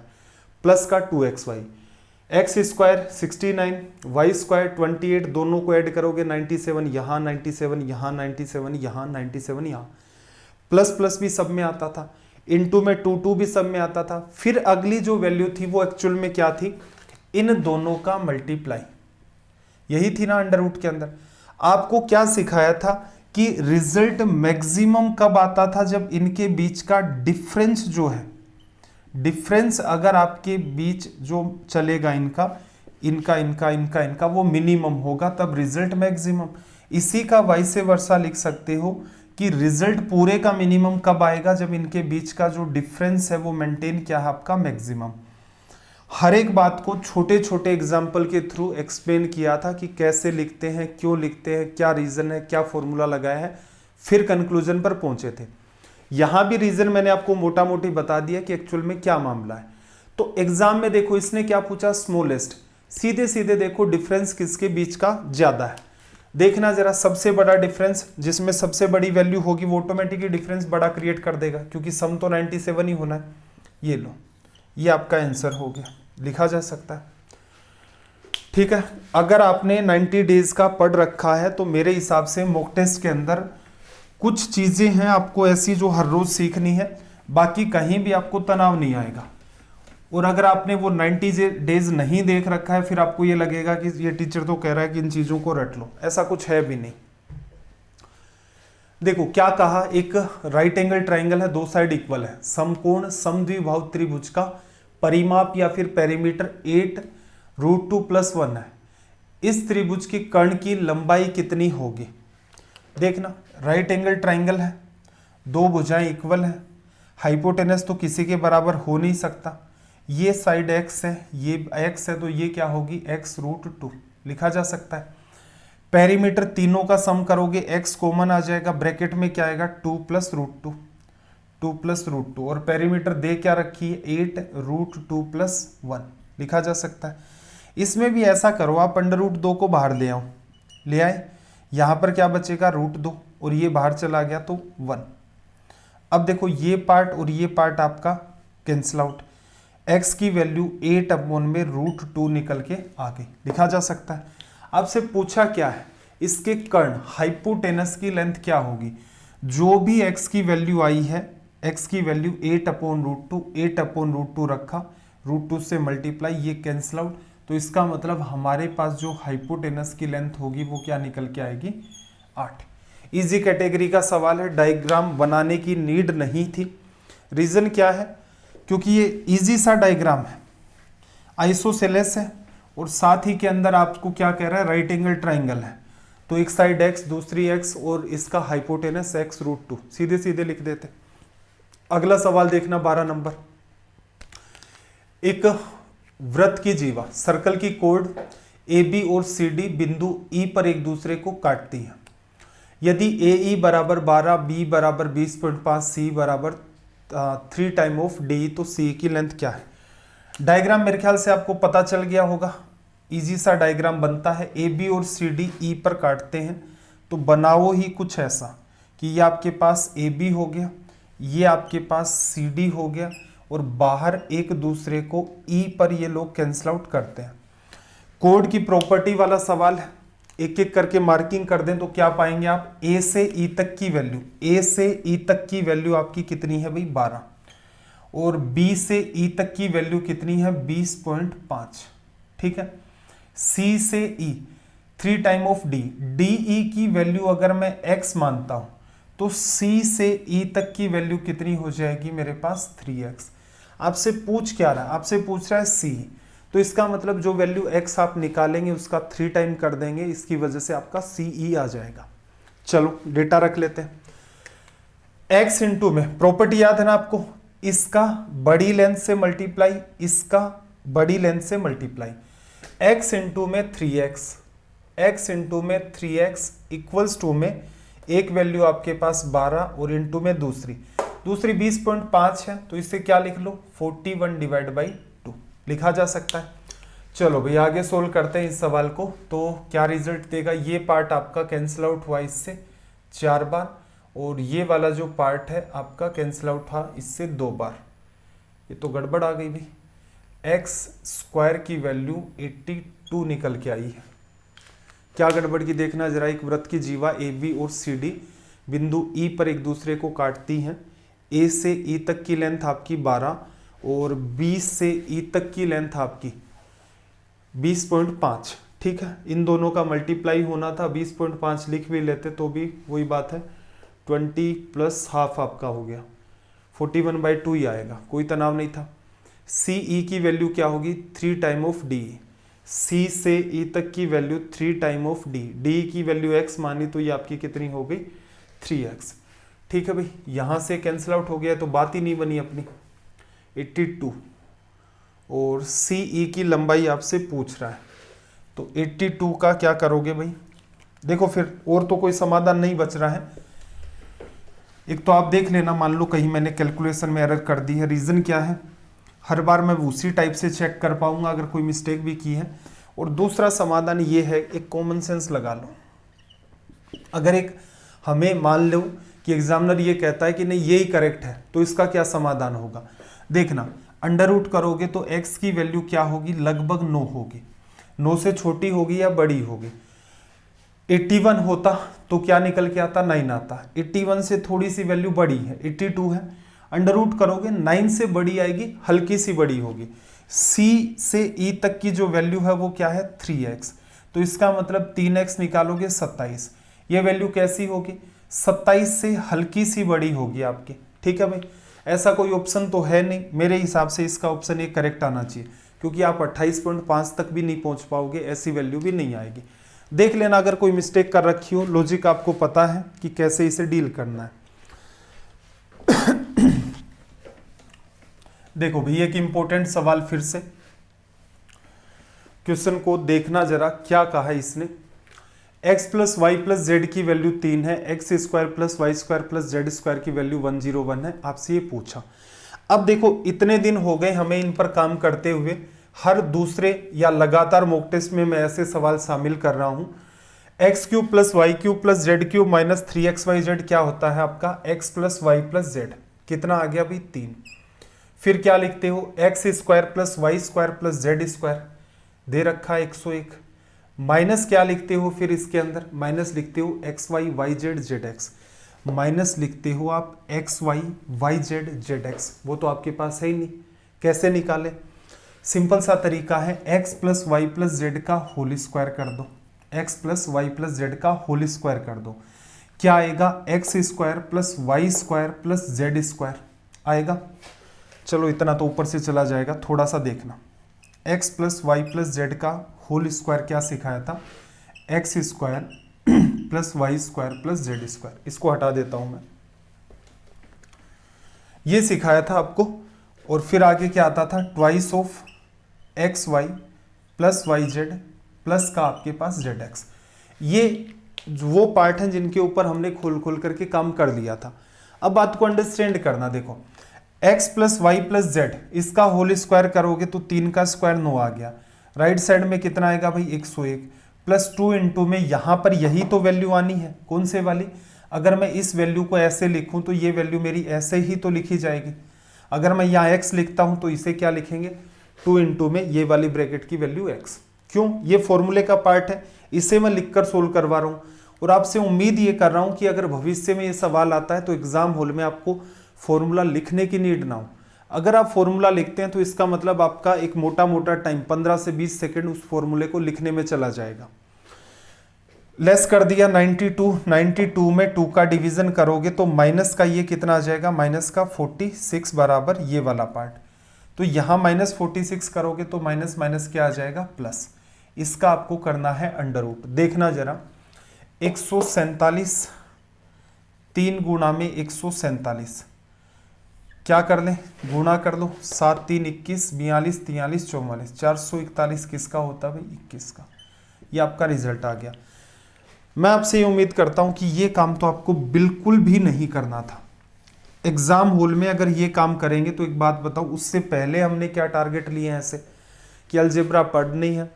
plus का 2xy, x square 69, y square 28, दोनों को ऐड करोगे 97, यहाँ 97, यहाँ 97, यहाँ 97, यहाँ प्लस प्लस भी सब में आता था, इनटू में 2 भी सब में आता था। फिर अगली जो वैल्यू थी वो एक्चुअल में क्या थी, इन दोनों का मल्टीप्लाई, यही थी ना अंडर रूट के अंदर। आपको क्या सिखाया था कि रिजल्ट मैक्सिमम कब आता था, जब इनके बीच का डिफरेंस जो है, डिफरेंस अगर आपके बीच जो चलेगा इनका इनका इनका इनका इनका वो मिनिमम होगा, तब रिजल्ट मैक्सिमम। इसी का वाइस वर्सा लिख सकते हो कि रिजल्ट पूरे का मिनिमम कब आएगा, जब इनके बीच का जो डिफरेंस है वो मेंटेन क्या है आपका मैक्सिमम। हर एक बात को छोटे छोटे एग्जाम्पल के थ्रू एक्सप्लेन किया था कि कैसे लिखते हैं, क्यों लिखते हैं, क्या रीजन है, क्या फॉर्मूला लगाया है, फिर कंक्लूजन पर पहुंचे थे। यहां भी रीजन मैंने आपको मोटा मोटी बता दिया कि एक्चुअल में क्या मामला है। तो एग्जाम में देखो इसने क्या पूछा, स्मॉलेस्ट, सीधे सीधे देखो डिफरेंस किसके बीच का ज्यादा है। देखना जरा, सबसे बड़ा डिफरेंस जिसमें सबसे बड़ी वैल्यू होगी वो ऑटोमेटिकली डिफरेंस बड़ा क्रिएट कर देगा, क्योंकि सम तो 97 ही होना है। ये लो, ये आपका आंसर हो गया, लिखा जा सकता है। ठीक है, अगर आपने 90 डेज का पढ़ रखा है तो मेरे हिसाब से मॉक टेस्ट के अंदर कुछ चीजें हैं आपको ऐसी जो हर रोज सीखनी है, बाकी कहीं भी आपको तनाव नहीं आएगा। और अगर आपने वो 90 डेज नहीं देख रखा है फिर आपको ये लगेगा कि ये टीचर तो कह रहा है कि इन चीजों को रट लो, ऐसा कुछ है भी नहीं। देखो क्या कहा, एक राइट एंगल ट्राइंगल है, 2 साइड इक्वल है, समकोण समद्विबाहु त्रिभुज का परिमाप या फिर पेरीमीटर 8√2 + 1 है। इस त्रिभुज के कर्ण की लंबाई कितनी होगी। देखना, राइट एंगल ट्राइंगल है, दो भुजाएं इक्वल है, हाइपोटेनस तो किसी के बराबर हो नहीं सकता, ये साइड x है, ये x है, तो ये क्या होगी x√2 लिखा जा सकता है। पेरीमीटर तीनों का सम करोगे, x कॉमन आ जाएगा, ब्रैकेट में क्या आएगा 2 + √2, 2 + √2, और पेरीमीटर दे क्या रखी है 8√2 + 1 लिखा जा सकता है। इसमें भी ऐसा करो, आप √2 को बाहर ले आओ, ले आए, यहाँ पर क्या बचेगा √2 और ये बाहर चला गया तो 1। अब देखो ये पार्ट और ये पार्ट आपका कैंसिल आउट, x की वैल्यू 8/√2 निकल के आ गई, लिखा जा सकता है। आपसे पूछा क्या है, इसके कर्ण हाइपोटेनस की लेंथ क्या होगी। जो भी x की वैल्यू आई है, x की वैल्यू 8/√2, 8/√2 रखा, √2 से मल्टीप्लाई, ये कैंसिल आउट, तो इसका मतलब हमारे पास जो हाइपोटेनस की लेंथ होगी वो क्या निकल के आएगी 8। इजी कैटेगरी का सवाल है, डायग्राम बनाने की नीड नहीं थी। रीजन क्या है, क्योंकि ये इजी सा डायग्राम है, आइसोसेलेस है, और साथ ही के अंदर आपको क्या कह रहा है राइट एंगल ट्राइंगल है, तो एक साइड x दूसरी x और इसका हाइपोटेनस x√2, सीधे सीधे लिख देते। अगला सवाल देखना 12 नंबर। एक वृत्त की जीवा सर्कल की कोड AB और CD बिंदु E पर एक दूसरे को काटती है। यदि AE बराबर 12, B बराबर 20.5, C बराबर 3 टाइम ऑफ D, तो C की लेंथ क्या है। डायग्राम मेरे ख्याल से आपको पता चल गया होगा, इजी सा डायग्राम बनता है। AB और CD E पर काटते हैं, तो बनाओ ही कुछ ऐसा कि ये आपके पास AB हो गया, ये आपके पास CD हो गया, और बाहर एक दूसरे को E पर ये लोग कैंसिल आउट करते हैं। कोड की प्रॉपर्टी वाला सवाल है, एक एक करके मार्किंग कर दें तो क्या पाएंगे आप, A से E तक की वैल्यू, A से E तक की वैल्यू आपकी कितनी है भाई 12, और B से E तक की वैल्यू कितनी है 20.5, ठीक है। C से E 3 time of D, DE की वैल्यू अगर मैं x मानता हूं तो C से E तक की वैल्यू कितनी हो जाएगी मेरे पास 3x। आपसे पूछ क्या रहा है, आपसे पूछ रहा है C, तो इसका मतलब जो वैल्यू x आप निकालेंगे उसका 3 टाइम कर देंगे, इसकी वजह से आपका CE आ जाएगा। चलो डेटा रख लेते हैं। x इंटू में प्रॉपर्टी याद है ना आपको, इसका बड़ी लेंथ से मल्टीप्लाई, इसका बड़ी लेंथ से मल्टीप्लाई, x इंटू में 3x, x इंटू में 3x इक्वल्स टू में एक वैल्यू आपके पास 12 और इंटू में दूसरी 20.5 है, तो इससे क्या लिख लो 41/2 लिखा जा सकता है। चलो भाई आगे सोल्व करते हैं इस सवाल को, तो क्या रिजल्ट देगा, ये पार्ट आपका कैंसिल आउट हुआ इससे 4 बार, और ये वाला जो पार्ट है आपका कैंसिल आउट हुआ इससे 2 बार। ये तो गड़बड़ आ गई भाई, x² की वैल्यू 82 निकल के आई है। क्या गड़बड़ की देखना जरा, एक वृत्त की जीवा AB और CD बिंदु E पर एक दूसरे को काटती हैं। A से E तक की लेंथ आपकी 12 और B से E तक की लेंथ आपकी 20.5, ठीक है। इन दोनों का मल्टीप्लाई होना था, 20.5 लिख भी लेते तो भी वही बात है, 20 + ½ आपका हो गया, 41/2 ही आएगा, कोई तनाव नहीं था। CE की वैल्यू क्या होगी 3 टाइम ऑफ D, C से E तक की value 3 time of D, D की वैल्यू x मानी तो ये आपकी कितनी हो गई 3x, ठीक है भाई। यहाँ से कैंसिल आउट हो गया तो बात ही नहीं बनी अपनी 82, और CE की लंबाई आपसे पूछ रहा है, तो 82 का क्या करोगे भाई, देखो फिर और तो कोई समाधान नहीं बच रहा है। एक तो आप देख लेना, मान लो कहीं मैंने कैलकुलेशन में एरर कर दी है, रीज़न क्या है, हर बार मैं उसी टाइप से चेक कर पाऊंगा अगर कोई मिस्टेक भी की है। और दूसरा समाधान ये है, एक कॉमन सेंस लगा लो। अगर एक हमें मान लो कि एग्जामिनर ये कहता है कि नहीं यही करेक्ट है, तो इसका क्या समाधान होगा, देखना अंडर रूट करोगे तो x की वैल्यू क्या होगी, लगभग 9 होगी, 9 से छोटी होगी या बड़ी होगी। 81 होता तो क्या निकल के आता 9 आता, 81 से थोड़ी सी वैल्यू बड़ी है 82 है, अंडर रूट करोगे 9 से बड़ी आएगी, हल्की सी बड़ी होगी। C से E तक की जो वैल्यू है वो क्या है 3x, तो इसका मतलब 3x निकालोगे 27, ये वैल्यू कैसी होगी 27 से हल्की सी बड़ी होगी आपकी, ठीक है भाई। ऐसा कोई ऑप्शन तो है नहीं, मेरे हिसाब से इसका ऑप्शन ये करेक्ट आना चाहिए, क्योंकि आप 28.5 तक भी नहीं पहुंच पाओगे, ऐसी वैल्यू भी नहीं आएगी। देख लेना अगर कोई मिस्टेक कर रखी हो, लॉजिक आपको पता है कि कैसे इसे डील करना है। देखो भाई एक इंपॉर्टेंट सवाल फिर से, क्वेश्चन को देखना जरा, क्या कहा है इसने। x plus y plus z की वैल्यू 3 है, x square plus Y square plus z square की वैल्यू 101 है, आपसे ये पूछा। अब देखो इतने दिन हो गए हमें इन पर काम करते हुए, हर दूसरे या लगातार मॉक टेस्ट में मैं ऐसे सवाल शामिल कर रहा हूं। X cube plus y cube plus z cube minus 3xyz क्या होता है आपका, x plus y plus z, कितना आ गया भाई 3। फिर क्या लिखते हो, x square plus Y square plus z square दे रखा है 101, माइनस क्या लिखते हो, फिर इसके अंदर माइनस लिखते हो x y y z z x, minus लिखते हो आप x y y z z x, वो तो आपके पास है ही नहीं, कैसे निकाले। सिंपल सा तरीका है, x plus y plus z का होल स्क्वायर कर दो, x plus y plus z का होल स्क्वायर कर दो, क्या आएगा, x square plus Y square plus z square आएगा। चलो इतना तो ऊपर से चला जाएगा, थोड़ा सा देखना। X plus y plus z का होल स्क्वायर क्या सिखाया था, x square plus Y square plus z square, इसको हटा देता हूं मैं, ये सिखाया था आपको। और फिर आगे क्या आता था, twice of x y plus y z plus का आपके पास जेड एक्स। ये वो पार्ट हैं जिनके ऊपर हमने खोल खोल करके काम कर लिया था। अब बात को अंडरस्टैंड करना, देखो x plus y plus z, इसका होल स्क्वायर करोगे तो 3 का स्क्वायर 9 आ गया, राइट साइड में कितना आएगा भाई 101, प्लस 2 इंटू में यहाँ पर यही तो वैल्यू आनी है, कौन से वाली। अगर मैं इस वैल्यू को ऐसे लिखूं तो ये वैल्यू मेरी ऐसे ही तो लिखी जाएगी। अगर मैं यहाँ x लिखता हूं तो इसे क्या लिखेंगे, 2 इंटू में ये वाली ब्रैकेट की वैल्यू x। क्यों, ये फॉर्मूले का पार्ट है, इसे मैं लिखकर सोल्व करवा रहा हूँ। और आपसे उम्मीद ये कर रहा हूँ कि अगर भविष्य में ये सवाल आता है तो एग्जाम हॉल में आपको फॉर्मूला लिखने की नीड ना हो। अगर आप फॉर्मूला लिखते हैं तो इसका मतलब आपका एक मोटा मोटा टाइम 15 से 20 सेकंड उस फॉर्मूले को लिखने में चला जाएगा। लेस कर दिया 92 में 2 का डिवीजन करोगे तो माइनस का ये कितना आ जाएगा, माइनस का 46 बराबर ये वाला पार्ट। तो यहां माइनस 46 करोगे तो माइनस माइनस क्या आ जाएगा, प्लस। इसका आपको करना है अंडर रूट। देखना जरा, 147 3 गुणा में 147, क्या कर लें, गुणा कर लो, 7 3 21 42 43 44, 441 किसका होता है भाई, 21 का। ये आपका रिजल्ट आ गया। मैं आपसे ये उम्मीद करता हूं कि ये काम तो आपको बिल्कुल भी नहीं करना था। एग्जाम हॉल में अगर ये काम करेंगे तो एक बात बताओ, उससे पहले हमने क्या टारगेट लिए हैं ऐसे कि अलजेब्रा पढ़नी है,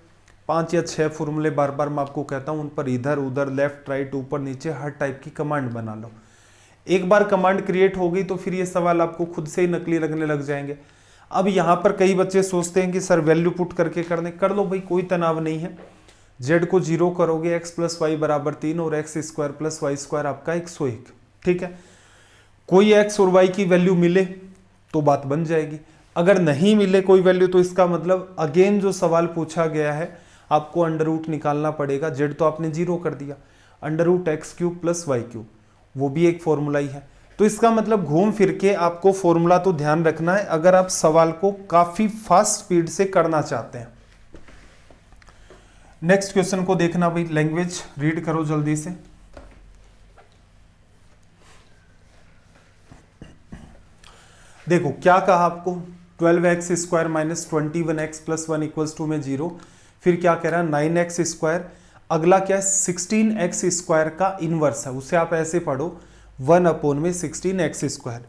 5 या 6 फॉर्मूले बार बार मैं आपको कहता हूं, उन पर इधर उधर लेफ्ट राइट ऊपर नीचे हर टाइप की कमांड बना लो। एक बार कमांड क्रिएट हो गई तो फिर ये सवाल आपको खुद से ही नकली लगने लग जाएंगे। अब यहाँ पर कई बच्चे सोचते हैं कि सर वैल्यू पुट करके कर लो भाई, कोई तनाव नहीं है। जेड को 0 करोगे, एक्स प्लस वाई बराबर 3 और x square plus Y square आपका 101, ठीक है। कोई एक्स और वाई की वैल्यू मिले तो बात बन जाएगी, अगर नहीं मिले कोई वैल्यू तो इसका मतलब अगेन जो सवाल पूछा गया है आपको अंडर रूट निकालना पड़ेगा। जेड तो आपने 0 कर दिया, under root x cube plus y cube, वो भी एक फॉर्मूला ही है। तो इसका मतलब घूम फिर के आपको फॉर्मूला तो ध्यान रखना है अगर आप सवाल को काफी फास्ट स्पीड से करना चाहते हैं। नेक्स्ट क्वेश्चन को देखना भाई, लैंग्वेज रीड करो जल्दी से। देखो क्या कहा आपको, 12x square minus 21x plus 1 equals to में 0। फिर क्या कह रहा है, 9x स्क्वायर, अगला क्या है 16x स्क्वायर का इनवर्स है, उसे आप ऐसे पढ़ो 1 अपॉन में 16x स्क्वायर।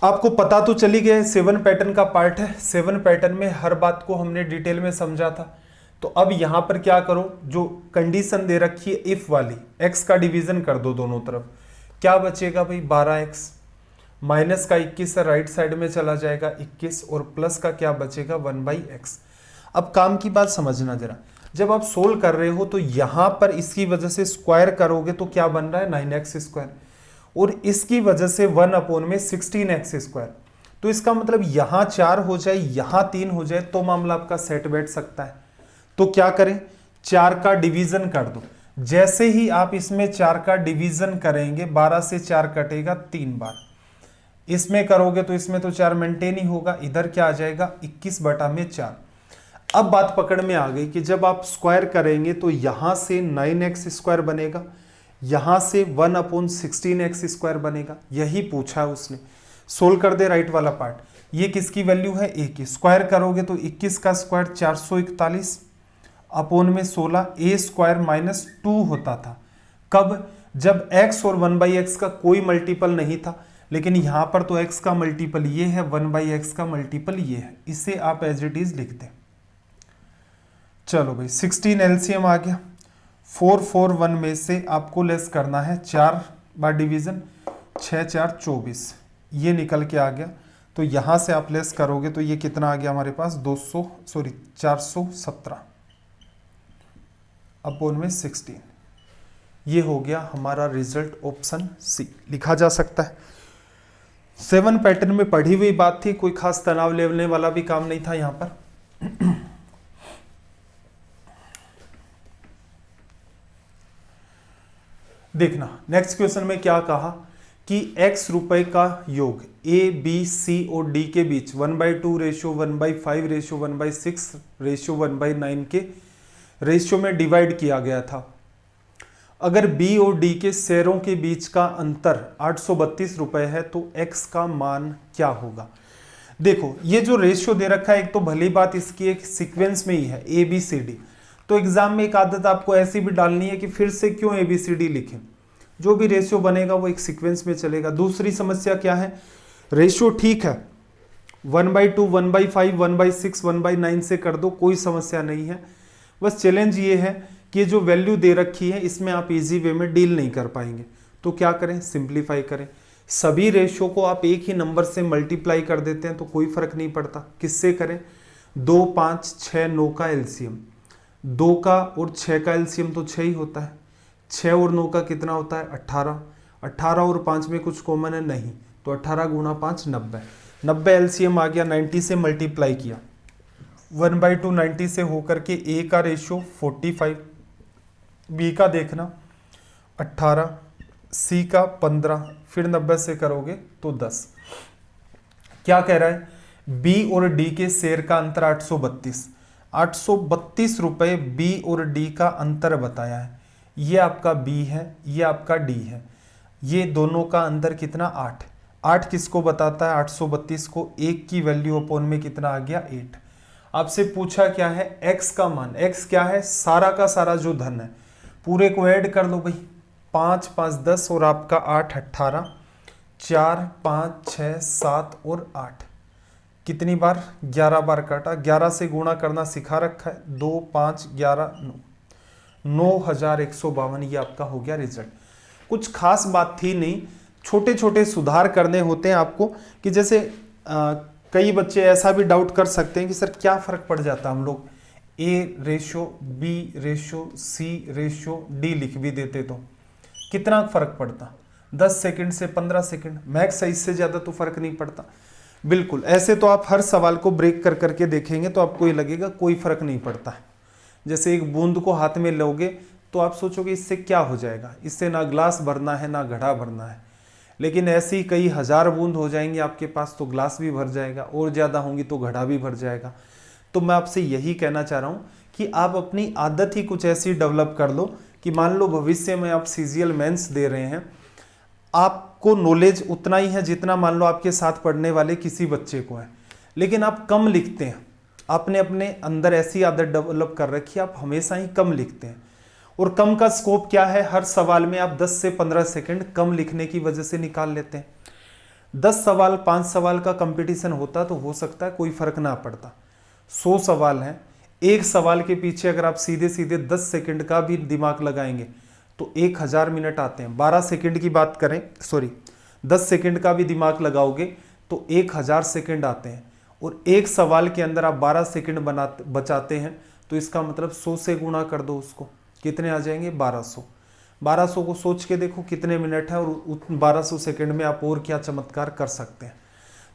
आपको पता तो चली गया 7 पैटर्न का पार्ट है, 7 पैटर्न में हर बात को हमने डिटेल में समझा था। तो अब यहां पर क्या करो, जो कंडीशन दे रखी है इफ वाली, x का डिवीजन कर दो दोनों तरफ, क्या बचेगा भाई 12x, माइनस का 21 राइट साइड में चला जाएगा 21 और प्लस का क्या बचेगा 1/x। अब काम की बात समझना जरा, जब आप सोल्व कर रहे हो तो यहां पर इसकी वजह से स्क्वायर करोगे तो क्या बन रहा है 9x स्क्वायर, और इसकी वजह से 1 अपॉन में 16x स्क्वायर। तो इसका मतलब यहां 4 हो जाए यहां 3 हो जाए तो मामला आपका सेट बैठ सकता है। तो क्या करें, 4 का डिवीजन कर दो। जैसे ही आप इसमें 4 का डिवीजन करेंगे 12 से 4 कटेगा 3 बार, इसमें करोगे तो इसमें तो 4 मेंटेन ही होगा, इधर क्या आ जाएगा 21/4। अब बात पकड़ में आ गई कि जब आप स्क्वायर करेंगे तो यहां से 9x² बनेगा, यहां से 1/16x² बनेगा। यही पूछा है उसने। सोल्व कर दे राइट वाला पार्ट। ये किसकी वैल्यू है, a की। स्क्वायर करोगे तो 21 का स्क्वायर 441 अपोन में 16, a² - 2 होता था। कब, जब x और 1/x का कोई मल्टीपल नहीं था। लेकिन यहां पर तो x का मल्टीपल ये है, 1/x का मल्टीपल ये है। इसे आप एज इट इज लिख दें। चलो भाई 16 एलसीएम आ गया। 441 में से आपको लेस करना है 4 बार डिवीजन, 6 4 24, ये निकल के आ गया। तो यहां से आप लेस करोगे तो ये कितना आ गया हमारे पास 417 अपोन में 16। ये हो गया हमारा रिजल्ट, ऑप्शन सी लिखा जा सकता है। 7 पैटर्न में पढ़ी हुई बात थी, कोई खास तनाव लेने वाला भी काम नहीं था यहां पर। देखना नेक्स्ट क्वेश्चन में क्या कहा कि x रुपए का योग a b c और d के बीच 1/2 रेशियो 1/5 रेशियो 1/6 रेशियो 1/9 के रेशियो में डिवाइड किया गया था। अगर b और d के शेयरों के बीच का अंतर 832 रुपए है तो x का मान क्या होगा। देखो ये जो रेशियो दे रखा है, एक तो भली बात इसकी एक सीक्वेंस में ही है a b c d। तो एग्जाम में एक आदत आपको ऐसी भी डालनी है कि फिर से क्यों ABCD लिखें, जो भी रेशियो बनेगा वो एक सीक्वेंस में चलेगा। दूसरी समस्या क्या है, रेशियो ठीक है 1/2 1/5 1/6 1/9 से कर दो, कोई समस्या नहीं है। बस चैलेंज ये है कि ये जो वैल्यू दे रखी है इसमें आप इजी वे में डील नहीं कर पाएंगे। तो क्या करें, सिंप्लीफाई करें। सभी रेशियो को आप एक ही नंबर से मल्टीप्लाई कर देते हैं तो कोई फर्क नहीं पड़ता। किससे करें, 2 5 6 9 का एलसीएम, 2 का और 6 का एलसीएम तो 6 ही होता है। 6 और 9 का कितना होता है 18, 18 और 5 में कुछ कॉमन है नहीं, तो 18 गुणा 5 90, 90 एलसीएम आ गया। 90 से मल्टीप्लाई किया, 1/2 90 से होकर के a का रेशियो 45, b का देखना 18, c का 15, फिर 90 से करोगे तो 10। क्या कह रहा है, b और d के शेयर का अंतर 832 रुपए b और d का अंतर बताया है। ये आपका b है, ये आपका d है। ये दोनों का अंतर कितना 8, 8 किसको बताता है 832 को, 1 की वैल्यू अपोन में कितना आ गया 8। आपसे पूछा क्या है x का मान, x क्या है सारा का सारा जो धन है, पूरे को ऐड कर लो भाई, 5 5 10 और आपका 8 18, 4 5 6 7 और 8, कितनी बार 11 बार काटा। 11 से गुणा करना सिखा रखा है, 2 5 11 9, 9152। ये आपका हो गया रिजल्ट। कुछ खास बात थी नहीं, छोटे छोटे सुधार करने होते हैं आपको कि जैसे कई बच्चे ऐसा भी डाउट कर सकते हैं कि सर क्या फ़र्क पड़ जाता है हम लोग a ratio b ratio c ratio d लिख भी देते तो कितना फ़र्क पड़ता, 10 सेकंड से 15 सेकंड मैक्स, इससे ज़्यादा तो फ़र्क नहीं पड़ता। बिल्कुल ऐसे तो आप हर सवाल को ब्रेक कर करके देखेंगे तो आपको ये लगेगा कोई फ़र्क नहीं पड़ता है। जैसे एक बूंद को हाथ में लोगे तो आप सोचोगे इससे क्या हो जाएगा, इससे ना ग्लास भरना है ना घड़ा भरना है, लेकिन ऐसी कई हज़ार बूंद हो जाएंगी आपके पास तो ग्लास भी भर जाएगा, और ज़्यादा होंगी तो घड़ा भी भर जाएगा। तो मैं आपसे यही कहना चाह रहा हूँ कि आप अपनी आदत ही कुछ ऐसी डेवलप कर लो कि मान लो भविष्य में आप CGL मेंस दे रहे हैं, आपको नॉलेज उतना ही है जितना मान लो आपके साथ पढ़ने वाले किसी बच्चे को है, लेकिन आप कम लिखते हैं। आपने अपने अंदर ऐसी आदत डेवलप कर रखी है, आप हमेशा ही कम लिखते हैं। और कम का स्कोप क्या है, हर सवाल में आप 10 से 15 सेकंड कम लिखने की वजह से निकाल लेते हैं। 10 सवाल 5 सवाल का कंपटीशन होता तो हो सकता है कोई फर्क ना पड़ता। 100 सवाल हैं, एक सवाल के पीछे अगर आप सीधे सीधे 10 सेकंड का भी दिमाग लगाएंगे तो 1000 मिनट आते हैं। 12 सेकंड की बात करें, 10 सेकंड का भी दिमाग लगाओगे तो 1000 सेकंड आते हैं। और एक सवाल के अंदर आप 12 सेकंड बचाते हैं तो इसका मतलब 100 से गुणा कर दो उसको, कितने आ जाएंगे 1200। 1200 को सोच के देखो कितने मिनट है, और 1200 सेकंड में आप और क्या चमत्कार कर सकते हैं।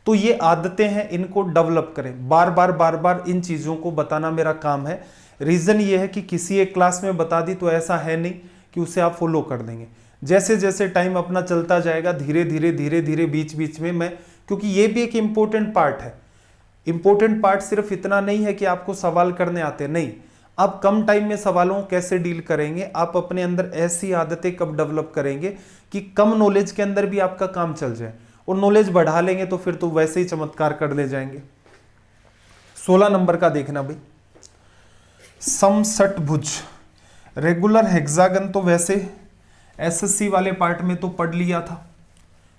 तो ये आदतें हैं, इनको डेवलप करें। बार बार इन चीज़ों को बताना मेरा काम है। रीज़न ये है कि किसी एक क्लास में बता दी तो ऐसा है नहीं कि उसे आप फॉलो कर देंगे। जैसे जैसे टाइम अपना चलता जाएगा धीरे धीरे धीरे धीरे बीच बीच में मैं, क्योंकि ये भी एक इम्पोर्टेंट पार्ट है। इम्पोर्टेंट पार्ट सिर्फ इतना नहीं है कि आपको सवाल करने आते, नहीं, आप कम टाइम में सवालों कैसे डील करेंगे, आप अपने अंदर ऐसी आदतें कब डेवलप करेंगे कि कम नॉलेज के अंदर भी आपका काम चल जाए, और नॉलेज बढ़ा लेंगे तो फिर तो वैसे ही चमत्कार कर ले जाएंगे। 16 नंबर का देखना भाई, समषटभुज रेगुलर हेक्सागन तो वैसे एसएससी वाले पार्ट में तो पढ़ लिया था,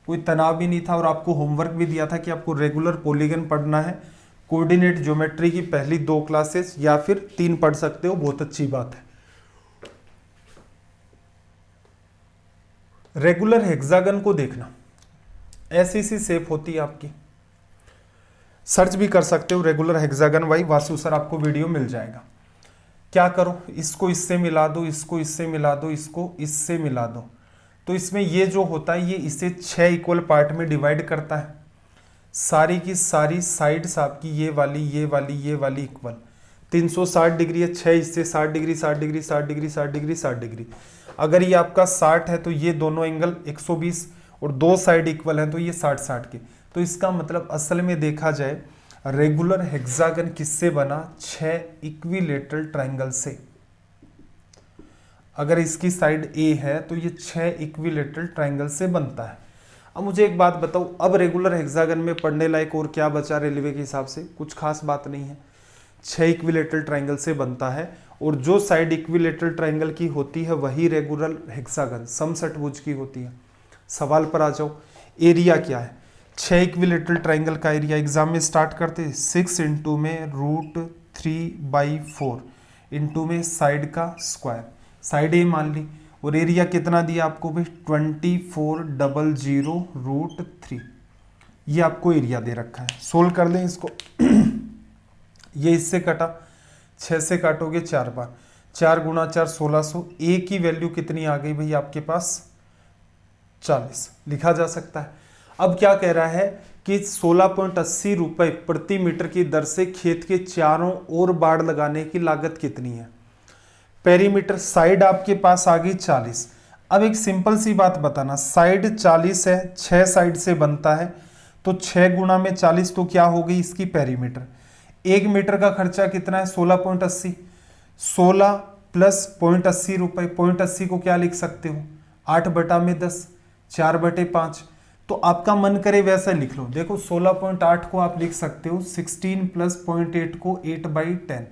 कोई तनाव भी नहीं था, और आपको होमवर्क भी दिया था कि आपको रेगुलर पॉलीगन पढ़ना है। कोऑर्डिनेट ज्योमेट्री की पहली 2 क्लासेस या फिर 3 पढ़ सकते हो, बहुत अच्छी बात है। रेगुलर हेक्सागन को देखना, ऐसी सी शेप होती है आपकी, सर्च भी कर सकते हो रेगुलर हेक्सागन वाई वासु सर, आपको वीडियो मिल जाएगा। क्या करो, इसको इससे मिला दो, इसको इससे मिला दो, इसको इससे मिला दो, तो इसमें ये जो होता है ये इसे 6 इक्वल पार्ट में डिवाइड करता है। सारी की सारी साइड्स आपकी ये वाली ये वाली ये वाली इक्वल, 360 डिग्री है, 6 इससे 60 degree 60 degree 60 degree 60 degree 60 degree. अगर ये आपका 60 है तो ये दोनों एंगल 120, और 2 साइड इक्वल हैं तो ये 60-60 के। तो इसका मतलब असल में देखा जाए रेगुलर हेक्सागन किससे बना, 6 इक्विलेटरल ट्रायंगल से। अगर इसकी साइड ए है तो ये 6 इक्विलेटरल ट्रायंगल से बनता है। अब मुझे एक बात बताओ, अब रेगुलर हेक्सागन में पढ़ने लायक और क्या बचा रेलवे के हिसाब से, कुछ खास बात नहीं है। 6 इक्विलेटरल ट्रायंगल से बनता है, और जो साइड इक्विलेटरल ट्रायंगल की होती है वही रेगुलर हेक्सागन समषटभुज की होती है। सवाल पर आ जाओ, एरिया क्या है, 6 इक्विलेटरल ट्रायंगल का एरिया एग्जाम में स्टार्ट करते हैं 6 इंटू में √3/4 इंटू में साइड का स्क्वायर, साइड ए मान ली, और एरिया कितना दिया आपको भाई 2400√3, ये आपको एरिया दे रखा है। सोल्व कर लें इसको ये इससे कटा, 6 से काटोगे 4 बार, 4 गुणा 4 1600, ए की वैल्यू कितनी आ गई भाई आपके पास 40, लिखा जा सकता है। अब क्या कह रहा है कि 16.80 रुपए प्रति मीटर की दर से खेत के चारों ओर बाड़ लगाने की लागत कितनी है। पेरीमीटर साइड आपके पास आ गई 40। अब एक सिंपल सी बात बताना, साइड 40 है, 6 साइड से बनता है, तो 6 गुणा में 40 तो क्या हो गई इसकी पेरीमीटर। 1 मीटर का खर्चा कितना है 16.80, 16 प्लस 0.80 रुपए, 0.80 को क्या लिख सकते हो 8/10, 4/5, तो आपका मन करे वैसा लिख लो। देखो 16.8 को आप लिख सकते हो 16 प्लस 0.8 को 8/10,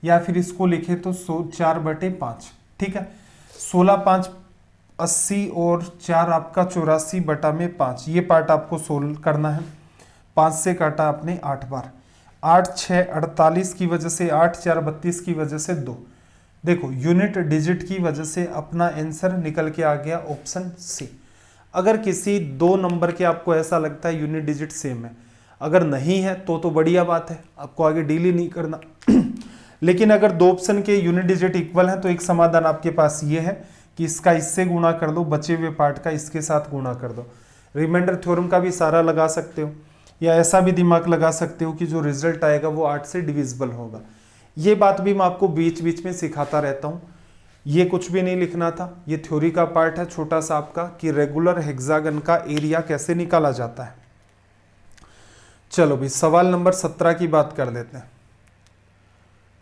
या फिर इसको लिखे तो 4/5, ठीक है। 16×5 80 और 4 आपका 84/5, ये पार्ट आपको सोल्व करना है। 5 से काटा आपने 8 बार, 8 6 48 की वजह से 8 4 32 की वजह से 2। देखो यूनिट डिजिट की वजह से अपना आंसर निकल के आ गया ऑप्शन सी। अगर किसी 2 नंबर के आपको ऐसा लगता है यूनिट डिजिट सेम है, अगर नहीं है तो बढ़िया बात है, आपको आगे डील ही नहीं करना लेकिन अगर 2 ऑप्शन के यूनिट डिजिट इक्वल हैं तो एक समाधान आपके पास ये है कि इसका इससे गुणा कर दो, बचे हुए पार्ट का इसके साथ गुणा कर दो। रिमाइंडर थ्योरम का भी सारा लगा सकते हो, या ऐसा भी दिमाग लगा सकते हो कि जो रिजल्ट आएगा वो 8 से डिविजिबल होगा। ये बात भी मैं आपको बीच बीच में सिखाता रहता हूँ, ये कुछ भी नहीं लिखना था, ये थ्योरी का पार्ट है छोटा सा आपका कि रेगुलर हेक्सागन का एरिया कैसे निकाला जाता है। चलो भाई सवाल नंबर 17 की बात कर लेते हैं।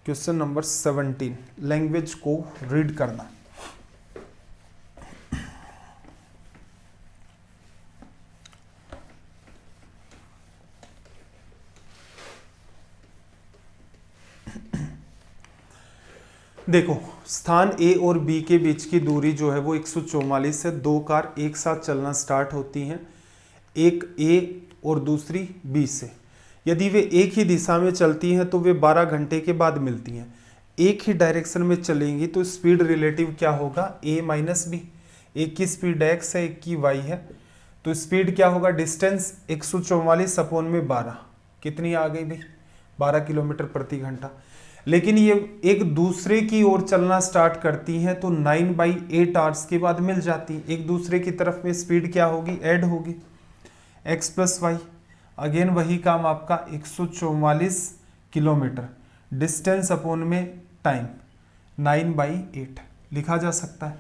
क्वेश्चन नंबर 17, लैंग्वेज को रीड करना। देखो स्थान ए और बी के बीच की दूरी जो है वो 144 है। 2 कार एक साथ चलना स्टार्ट होती हैं, एक ए और दूसरी बी से। यदि वे एक ही दिशा में चलती हैं तो वे 12 घंटे के बाद मिलती हैं। एक ही डायरेक्शन में चलेंगी तो स्पीड रिलेटिव क्या होगा a माइनस बी। एक की स्पीड x है, एक की y है, तो स्पीड क्या होगा, डिस्टेंस 144 अपॉन में 12, कितनी आ गई भाई 12 किलोमीटर प्रति घंटा। लेकिन ये एक दूसरे की ओर चलना स्टार्ट करती हैं तो 9/8 आवर्स के बाद मिल जाती है। एक दूसरे की तरफ में स्पीड क्या होगी, ऐड होगी, x प्लस वाई। अगेन वही काम आपका 144 किलोमीटर, डिस्टेंस अपॉन में टाइम 9/8 लिखा जा सकता है।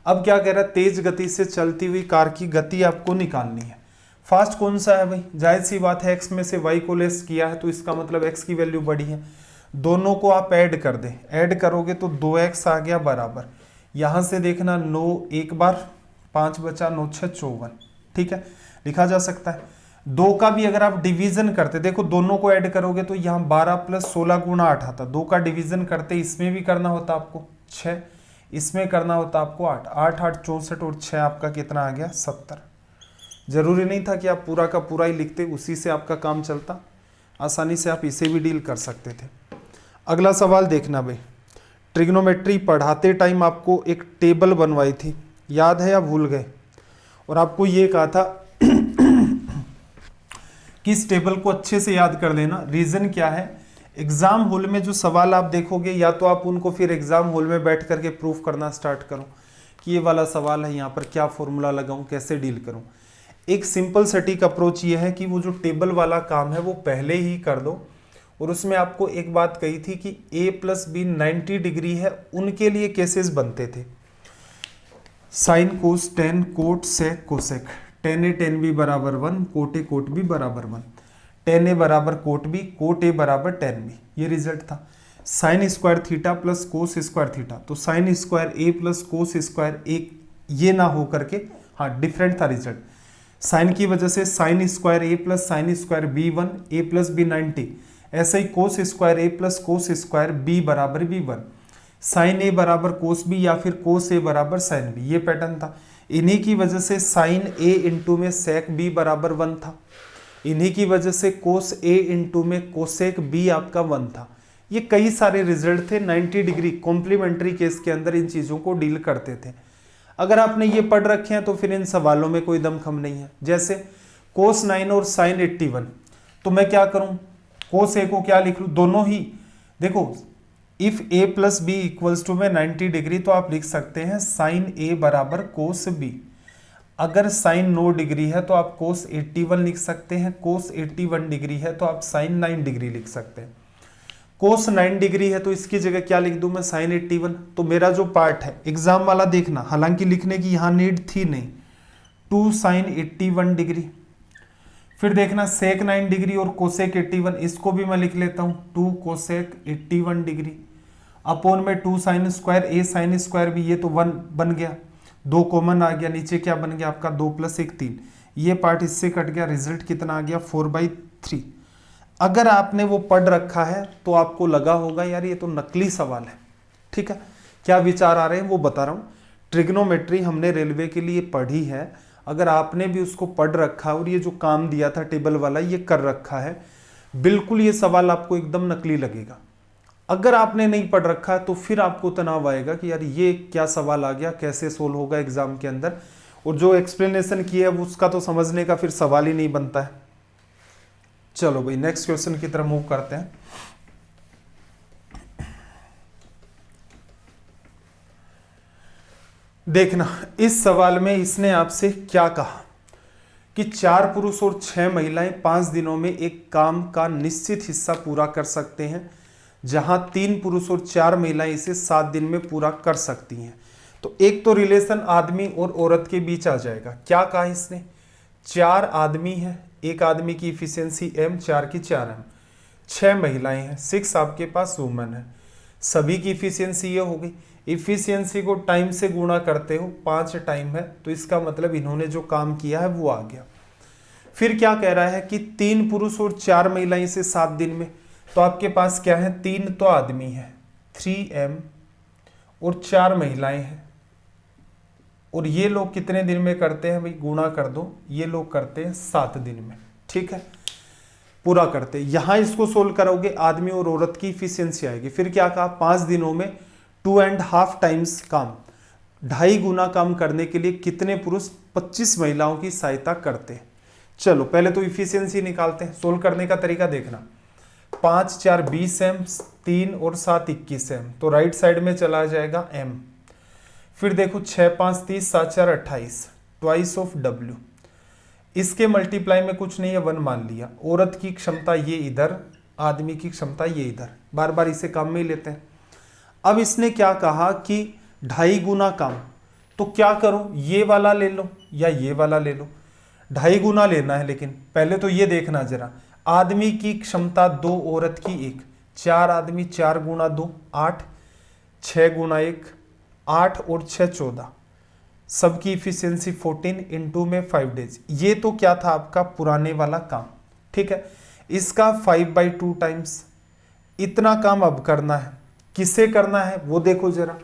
अब क्या कह रहा है, तेज गति से चलती हुई कार की गति आपको निकालनी है। फास्ट कौन सा है भाई, जाहिर सी बात है x में से y को लेस किया है तो इसका मतलब x की वैल्यू बड़ी है। दोनों को आप ऐड कर दें, ऐड करोगे तो 2x आ गया बराबर, यहां से देखना 9 एक बार, 5 बचा, 9 6 54, ठीक है, लिखा जा सकता है। 2 का भी अगर आप डिवीजन करते, देखो दोनों को ऐड करोगे तो यहाँ 12 + 16 × 8 आता। 2 का डिवीजन करते इसमें भी करना होता आपको 6, इसमें करना होता आपको 8, 8 8 64 और 6 आपका कितना आ गया 70। जरूरी नहीं था कि आप पूरा का पूरा ही लिखते, उसी से आपका काम चलता, आसानी से आप इसे भी डील कर सकते थे। अगला सवाल देखना भाई, ट्रिग्नोमेट्री पढ़ाते टाइम आपको एक टेबल बनवाई थी, याद है या भूल गए? और आपको ये कहा था कि इस टेबल को अच्छे से याद कर लेना। रीजन क्या है, एग्जाम हॉल में जो सवाल आप देखोगे या तो आप उनको फिर एग्जाम हॉल में बैठ करके प्रूफ करना स्टार्ट करो कि ये वाला सवाल है, यहाँ पर क्या फॉर्मूला लगाऊं, कैसे डील करूं। एक सिंपल सटीक अप्रोच ये है कि वो जो टेबल वाला काम है वो पहले ही कर दो। और उसमें आपको एक बात कही थी कि a + b 90 डिग्री है, उनके लिए केसेस बनते थे, sine cos tan cot sec cosec, tan A tan B बराबर 1, कोट ए कोट बी बराबर 1, टेन ए बराबर कोट बी, कोट ए बराबर टेन बी, ये रिजल्ट था। Sine square theta plus cos square theta, तो साइन स्क्वायर ए plus cos square ए, ये ना हो करके, हाँ डिफरेंट था रिजल्ट। साइन की वजह से साइन स्क्वायर ए प्लस साइन स्क्वायर बी 1, ए प्लस बी 90, ऐसे ही कोस स्क्वायर ए प्लस कोस स्क्वायर बी बराबर बी 1, साइन ए बराबर कोस बी या फिर कोस ए बराबर साइन बी, ये पैटर्न था। इन्हीं की वजह से साइन ए इंटू में सेक बी बराबर 1 था, इन्हीं की वजह से कोस ए इंटू में कोसेक बी आपका 1 था। ये कई सारे रिजल्ट थे, 90 डिग्री कॉम्प्लीमेंट्री केस के अंदर इन चीज़ों को डील करते थे। अगर आपने ये पढ़ रखे हैं तो फिर इन सवालों में कोई दमखम नहीं है। जैसे कोस 9 और साइन 81, तो मैं क्या करूं, कोस ए को क्या लिख लूं, दोनों ही देखो, इफ a + b = में 90 डिग्री, तो आप लिख सकते हैं साइन a बराबर कोस b। अगर साइन 9 डिग्री है तो आप कोस 81 लिख सकते हैं, कोस 81 डिग्री है तो आप साइन 9 डिग्री लिख सकते हैं। कोस 9 डिग्री है तो इसकी जगह क्या लिख दूं मैं, साइन 81। तो मेरा जो पार्ट है एग्जाम वाला देखना, हालांकि लिखने की यहाँ नीड थी नहीं, 2 साइन 81 डिग्री, फिर देखना सेक 9 डिग्री और कोसेक 81, इसको भी मैं लिख लेता हूँ 2 कोसेक 81 डिग्री, अपोन में 2 साइन स्क्वायर ए साइन स्क्वायर भी, ये तो 1 बन गया, 2 कॉमन आ गया, नीचे क्या बन गया आपका 2 + 1 3, ये पार्ट इससे कट गया, रिजल्ट कितना आ गया 4/3। अगर आपने वो पढ़ रखा है तो आपको लगा होगा यार ये तो नकली सवाल है, ठीक है, क्या विचार आ रहे हैं वो बता रहा हूँ। ट्रिग्नोमेट्री हमने रेलवे के लिए पढ़ी है, अगर आपने भी उसको पढ़ रखा और ये जो काम दिया था टेबल वाला ये कर रखा है, बिल्कुल ये सवाल आपको एकदम नकली लगेगा। अगर आपने नहीं पढ़ रखा तो फिर आपको तनाव आएगा कि यार ये क्या सवाल आ गया, कैसे सोल्व होगा एग्जाम के अंदर, और जो एक्सप्लेनेशन किया है उसका तो समझने का फिर सवाल ही नहीं बनता है। चलो भाई नेक्स्ट क्वेश्चन की तरफ मूव करते हैं। देखना इस सवाल में इसने आपसे क्या कहा कि 4 पुरुष और 6 महिलाएं 5 दिनों में एक काम का निश्चित हिस्सा पूरा कर सकते हैं, जहां 3 पुरुष और 4 महिलाएं इसे 7 दिन में पूरा कर सकती हैं। तो एक तो रिलेशन आदमी और औरत के बीच आ जाएगा। क्या कहा इसने, 4 आदमी हैं, एक आदमी की इफिशियंसी m, 4 की 4m, 6 महिलाएं हैं, 6 आपके पास वुमेन है, सभी की इफिशियंसी ये हो गई। इफिशियंसी को टाइम से गुणा करते हो, 5 टाइम है, तो इसका मतलब इन्होंने जो काम किया है वो आ गया। फिर क्या कह रहा है कि 3 पुरुष और 4 महिलाएं इसे 7 दिन में, तो आपके पास क्या है, 3 तो आदमी है 3m और 4 महिलाएं हैं, और ये लोग कितने दिन में करते हैं भाई, गुणा कर दो, ये लोग करते हैं 7 दिन में, ठीक है, पूरा करते हैं। यहां इसको सोल्व करोगे आदमी और औरत की इफिशियंसी आएगी। फिर क्या कहा, 5 दिनों में 2.5 टाइम्स काम, 2.5 गुना काम करने के लिए कितने पुरुष 25 महिलाओं की सहायता करते हैं। चलो पहले तो इफिशियंसी निकालते हैं। सोल्व करने का तरीका देखना, 5 4 20m, 3 और 7 21m, तो राइट साइड में चला जाएगा m। फिर देखो 6 5 30, 7 4 28, ट्वाइस ऑफ w। इसके मल्टीप्लाई में कुछ नहीं है, 1 मान लिया। औरत की क्षमता ये इधर, आदमी की क्षमता ये इधर, बार बार इसे काम में ही लेते हैं। अब इसने क्या कहा कि 2.5 गुना काम, तो क्या करो, ये वाला ले लो या ये वाला ले लो, 2.5 गुना लेना है। लेकिन पहले तो ये देखना जरा, आदमी की क्षमता 2, औरत की 1, 4 आदमी, 4 गुना 2 8, 6 गुना 1 8 और 6 14, सबकी इफिशियंसी 14, इनटू में 5 डेज। ये तो क्या था आपका पुराने वाला काम, ठीक है। इसका 5/2 टाइम्स, इतना काम अब करना है। किसे करना है वो देखो जरा,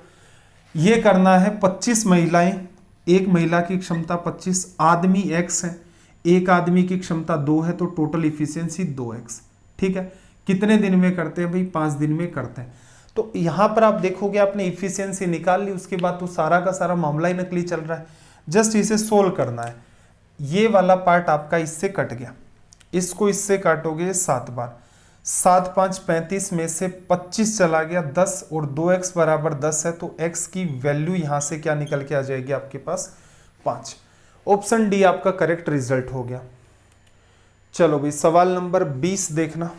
ये करना है 25 महिलाएं, एक महिला की क्षमता 25, आदमी x है, एक आदमी की क्षमता 2 है, तो टोटल इफिशियंसी 2x, ठीक है। कितने दिन में करते हैं भाई, 5 दिन में करते हैं। तो यहां पर आप देखोगे आपने इफिशियंसी निकाल ली, उसके बाद तो सारा का सारा मामला ही नकली चल रहा है। जस्ट इसे सोल्व करना है। ये वाला पार्ट आपका इससे कट गया, इसको इससे काटोगे 7 बार, 7 5 35 में से 25 चला गया 10, और 2x बराबर 10 है, तो x की वैल्यू यहां से क्या निकल के आ जाएगी आपके पास 5। ऑप्शन डी आपका करेक्ट रिजल्ट हो गया। चलो भाई सवाल नंबर 20 देखना।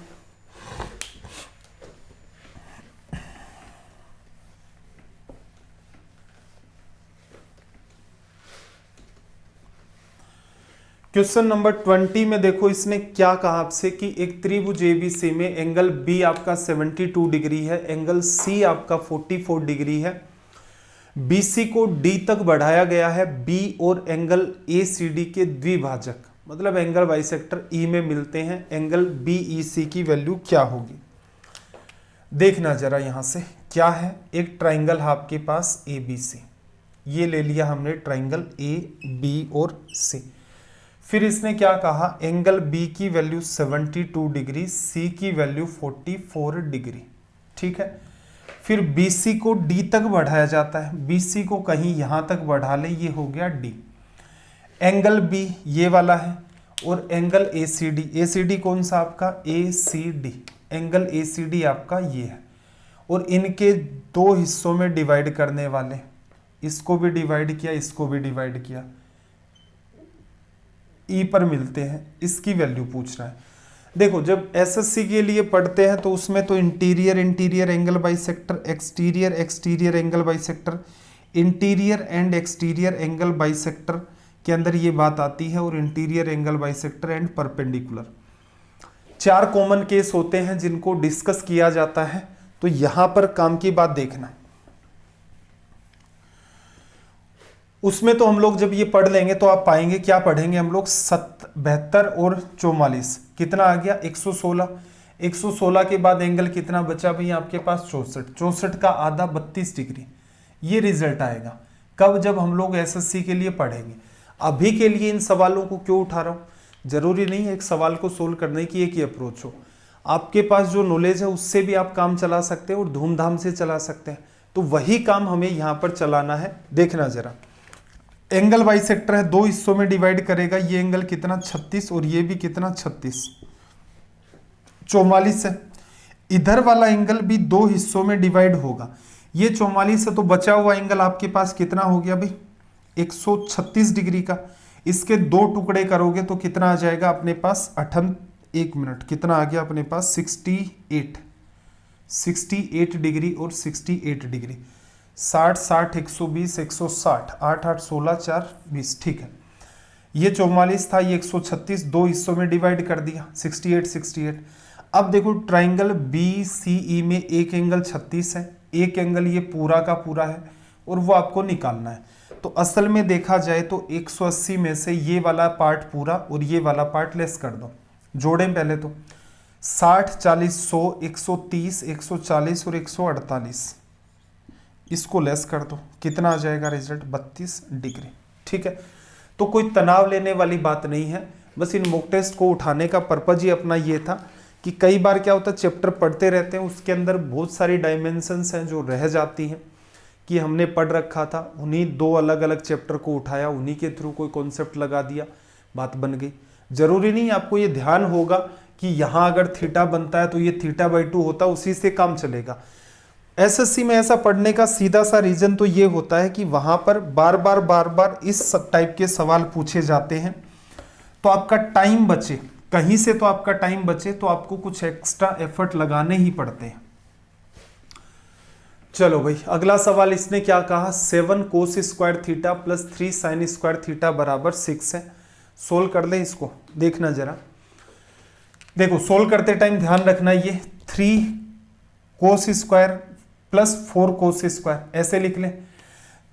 क्वेश्चन नंबर 20 में देखो इसने क्या कहा आपसे कि एक त्रिभुज एबीसी में एंगल बी आपका 72 डिग्री है, एंगल सी आपका 44 डिग्री है, बीसी को डी तक बढ़ाया गया है, बी और एंगल एसीडी के द्विभाजक मतलब एंगल बाइसेक्टर ई में मिलते हैं, एंगल बीईसी की वैल्यू क्या होगी। देखना जरा यहां से क्या है, एक ट्राइंगल है आपके पास एबीसी, ये ले लिया हमने ट्राइंगल ए बी और सी। फिर इसने क्या कहा, एंगल बी की वैल्यू 72 डिग्री, सी की वैल्यू 44 डिग्री, ठीक है। फिर बीसी को डी तक बढ़ाया जाता है, बीसी को कहीं यहां तक बढ़ा ले, ये हो गया डी। एंगल बी ये वाला है, और एंगल एसीडी, एसीडी कौन सा आपका एसीडी, एंगल एसीडी आपका ये है, और इनके दो हिस्सों में डिवाइड करने वाले, इसको भी डिवाइड किया, इसको भी डिवाइड किया, ई पर मिलते हैं, इसकी वैल्यू पूछ रहा है। देखो जब एसएससी के लिए पढ़ते हैं तो उसमें तो interior angle bisector, exterior angle bisector, interior and exterior angle bisector के अंदर ये बात आती है, और interior angle bisector and perpendicular 4 common case होते हैं जिनको डिस्कस किया जाता है। तो यहां पर काम की बात देखना, उसमें तो हम लोग जब ये पढ़ लेंगे तो आप पाएंगे क्या पढ़ेंगे हम लोग, 72 और 44 कितना आ गया 116, 116 के बाद एंगल कितना बचा भाई आपके पास 64, 64 का आधा 32 डिग्री। ये रिजल्ट आएगा कब, जब हम लोग एसएससी के लिए पढ़ेंगे। अभी के लिए इन सवालों को क्यों उठा रहा हूं, जरूरी नहीं है एक सवाल को सोल्व करने की एक ही अप्रोच हो, आपके पास जो नॉलेज है उससे भी आप काम चला सकते हैं और धूमधाम से चला सकते हैं। तो वही काम हमें यहां पर चलाना है। देखना जरा, एंगल बाइसेक्टर है, 2 हिस्सों में डिवाइड करेगा, ये एंगल कितना 36 और ये भी कितना 36, 44 है। इधर वाला एंगल भी 2 हिस्सों में डिवाइड होगा, ये 44 है, तो बचा हुआ एंगल आपके पास कितना हो गया भाई 136 डिग्री का। इसके 2 टुकड़े करोगे तो कितना आ जाएगा अपने पास एक मिनट, कितना आ गया अपने पास 68 डिग्री और 68 डिग्री, 60 60 120 160, 8 8 16 4 20, ठीक है। ये 44 था, ये 136, 2 हिस्सों में डिवाइड कर दिया 68। अब देखो ट्राइंगल बी सी ई में एक एंगल 36 है, एक एंगल ये पूरा का पूरा है, और वो आपको निकालना है। तो असल में देखा जाए तो 180 में से ये वाला पार्ट पूरा और ये वाला पार्ट लेस कर दो, जोड़ें पहले तो 60 40 100 130 140 और 148, इसको लेस कर दो, कितना आ जाएगा रिजल्ट 32 डिग्री, ठीक है। तो कोई तनाव लेने वाली बात नहीं है, बस इन मॉक टेस्ट को उठाने का पर्पज ही अपना ये था कि कई बार क्या होता है चैप्टर पढ़ते रहते हैं, उसके अंदर बहुत सारी डायमेंशंस हैं जो रह जाती हैं कि हमने पढ़ रखा था, उन्हीं 2 अलग अलग चैप्टर को उठाया, उन्हीं के थ्रू कोई कॉन्सेप्ट लगा दिया, बात बन गई। जरूरी नहीं आपको ये ध्यान होगा कि यहाँ अगर थीटा बनता है तो ये θ/2 होता, उसी से काम चलेगा। एसएससी में ऐसा पढ़ने का सीधा सा रीजन तो ये होता है कि वहां पर बार बार इस टाइप के सवाल पूछे जाते हैं, तो आपका टाइम बचे, कहीं से तो आपका टाइम बचे, तो आपको कुछ एक्स्ट्रा एफर्ट लगाने ही पड़ते हैं। चलो भाई अगला सवाल इसने क्या कहा, 7 cos square theta plus 3 sine square theta बराबर 6 है। सोल्व कर ले इसको, देखना जरा। देखो सोल्व करते टाइम ध्यान रखना, ये 3 cos square plus 4 cos square ऐसे लिख ले।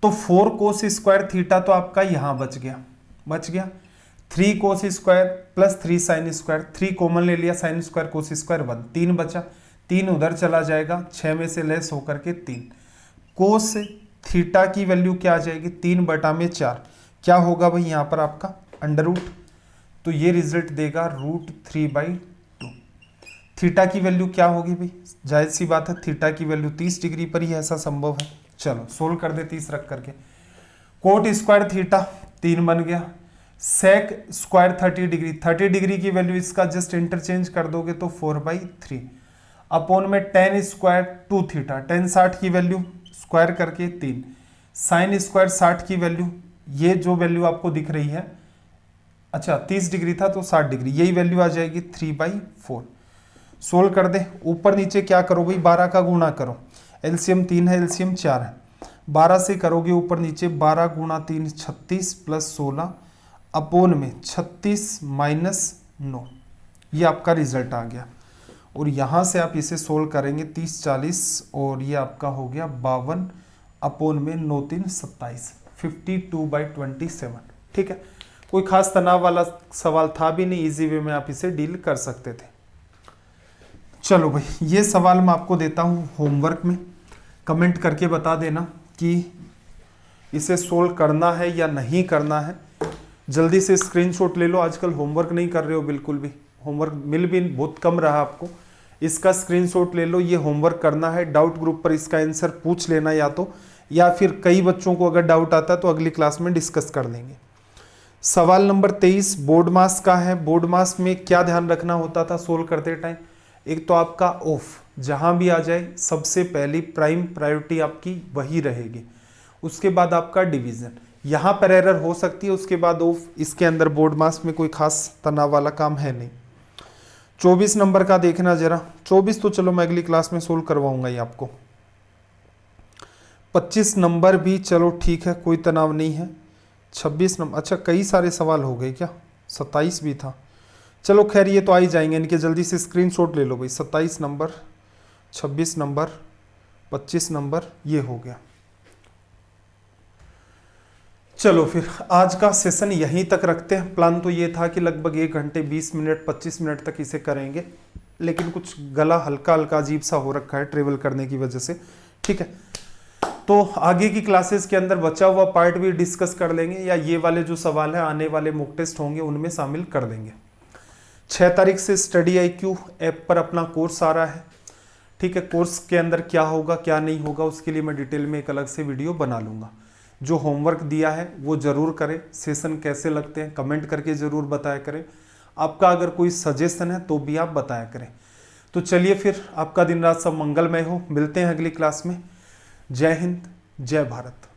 तो 4 कोस स्क्वायर थीटा तो आपका यहां बच गया। 3 cos square plus 3 sine square, 3 common ले लिया, साइन स्क्वायर कोस स्क्वायर 1, 3 बचा, 3 उधर चला जाएगा, 6 में से लेस होकर के 3। कोस थीटा की वैल्यू क्या आ जाएगी, 3/4 क्या होगा भाई यहाँ पर आपका अंडर रूट, तो ये रिजल्ट देगा √3/2। थीटा की वैल्यू क्या होगी भाई, जाहिर सी बात है थीटा की वैल्यू 30 डिग्री पर ही ऐसा संभव है। चलो सोल्व कर दे 30 रख करके। कोट स्क्वायर थीटा 3 बन गया, सेक स्क्वायर 30 डिग्री, 30 डिग्री की वैल्यू इसका जस्ट इंटरचेंज कर दोगे तो 4/3 अपॉन में टेन स्क्वायर 2 थीटा, टेन 60 की वैल्यू स्क्वायर करके 3, साइन स्क्वायर 60 की वैल्यू, ये जो वैल्यू आपको दिख रही है, अच्छा 30 डिग्री था तो 60 डिग्री, यही वैल्यू आ जाएगी 3/4। सोल्व कर दे, ऊपर नीचे क्या करो भाई 12 का गुणा करो, एलसीएम 3 है, एलसीएम 4 है, 12 से करोगे ऊपर नीचे 12 गुणा 3 36 प्लस 16 अपोन में 36 माइनस 9, ये आपका रिजल्ट आ गया। और यहाँ से आप इसे सोल्व करेंगे 30 40 और ये आपका हो गया 52 अपोन में 9 3 27, 52/27। ठीक है, कोई खास तनाव वाला सवाल था भी नहीं, इजी वे में आप इसे डील कर सकते थे। चलो भाई ये सवाल मैं आपको देता हूँ होमवर्क में, कमेंट करके बता देना कि इसे सोल्व करना है या नहीं करना है। जल्दी से स्क्रीनशॉट ले लो, आजकल होमवर्क नहीं कर रहे हो बिल्कुल भी, होमवर्क मिल भी बहुत कम रहा आपको, इसका स्क्रीनशॉट ले लो, ये होमवर्क करना है। डाउट ग्रुप पर इसका आंसर पूछ लेना या फिर कई बच्चों को अगर डाउट आता है तो अगली क्लास में डिस्कस कर लेंगे। सवाल नंबर 23 बोर्ड मास का है। बोर्ड मास में क्या ध्यान रखना होता था सोल्व करते टाइम, एक तो आपका ऑफ, जहां भी आ जाए सबसे पहली प्राइम प्रायोरिटी आपकी वही रहेगी, उसके बाद आपका डिवीजन, यहां पर एरर हो सकती है, उसके बाद ऑफ, इसके अंदर बोर्ड मास में कोई खास तनाव वाला काम है नहीं। 24 नंबर का देखना जरा, 24 तो चलो मैं अगली क्लास में सोल्व करवाऊंगा ये आपको। 25 नंबर भी चलो ठीक है, कोई तनाव नहीं है। 26 नंबर, अच्छा कई सारे सवाल हो गए क्या, 27 भी था, चलो खैर ये तो आ ही जाएंगे, इनके जल्दी से स्क्रीनशॉट ले लो भाई। 27 नंबर, 26 नंबर, 25 नंबर, ये हो गया। चलो फिर आज का सेशन यहीं तक रखते हैं। प्लान तो ये था कि लगभग 1 घंटे 20 मिनट 25 मिनट तक इसे करेंगे, लेकिन कुछ गला हल्का हल्का अजीब सा हो रखा है ट्रेवल करने की वजह से। ठीक है, तो आगे की क्लासेस के अंदर बचा हुआ पार्ट भी डिस्कस कर लेंगे, या ये वाले जो सवाल है आने वाले मॉक टेस्ट होंगे उनमें शामिल कर देंगे। 6 तारीख से स्टडी IQ ऐप पर अपना कोर्स आ रहा है। ठीक है, कोर्स के अंदर क्या होगा क्या नहीं होगा उसके लिए मैं डिटेल में एक अलग से वीडियो बना लूँगा। जो होमवर्क दिया है वो ज़रूर करें, सेशन कैसे लगते हैं कमेंट करके ज़रूर बताया करें, आपका अगर कोई सजेशन है तो भी आप बताया करें। तो चलिए फिर, आपका दिन रात सब मंगलमय हो, मिलते हैं अगली क्लास में। जय हिंद, जय भारत।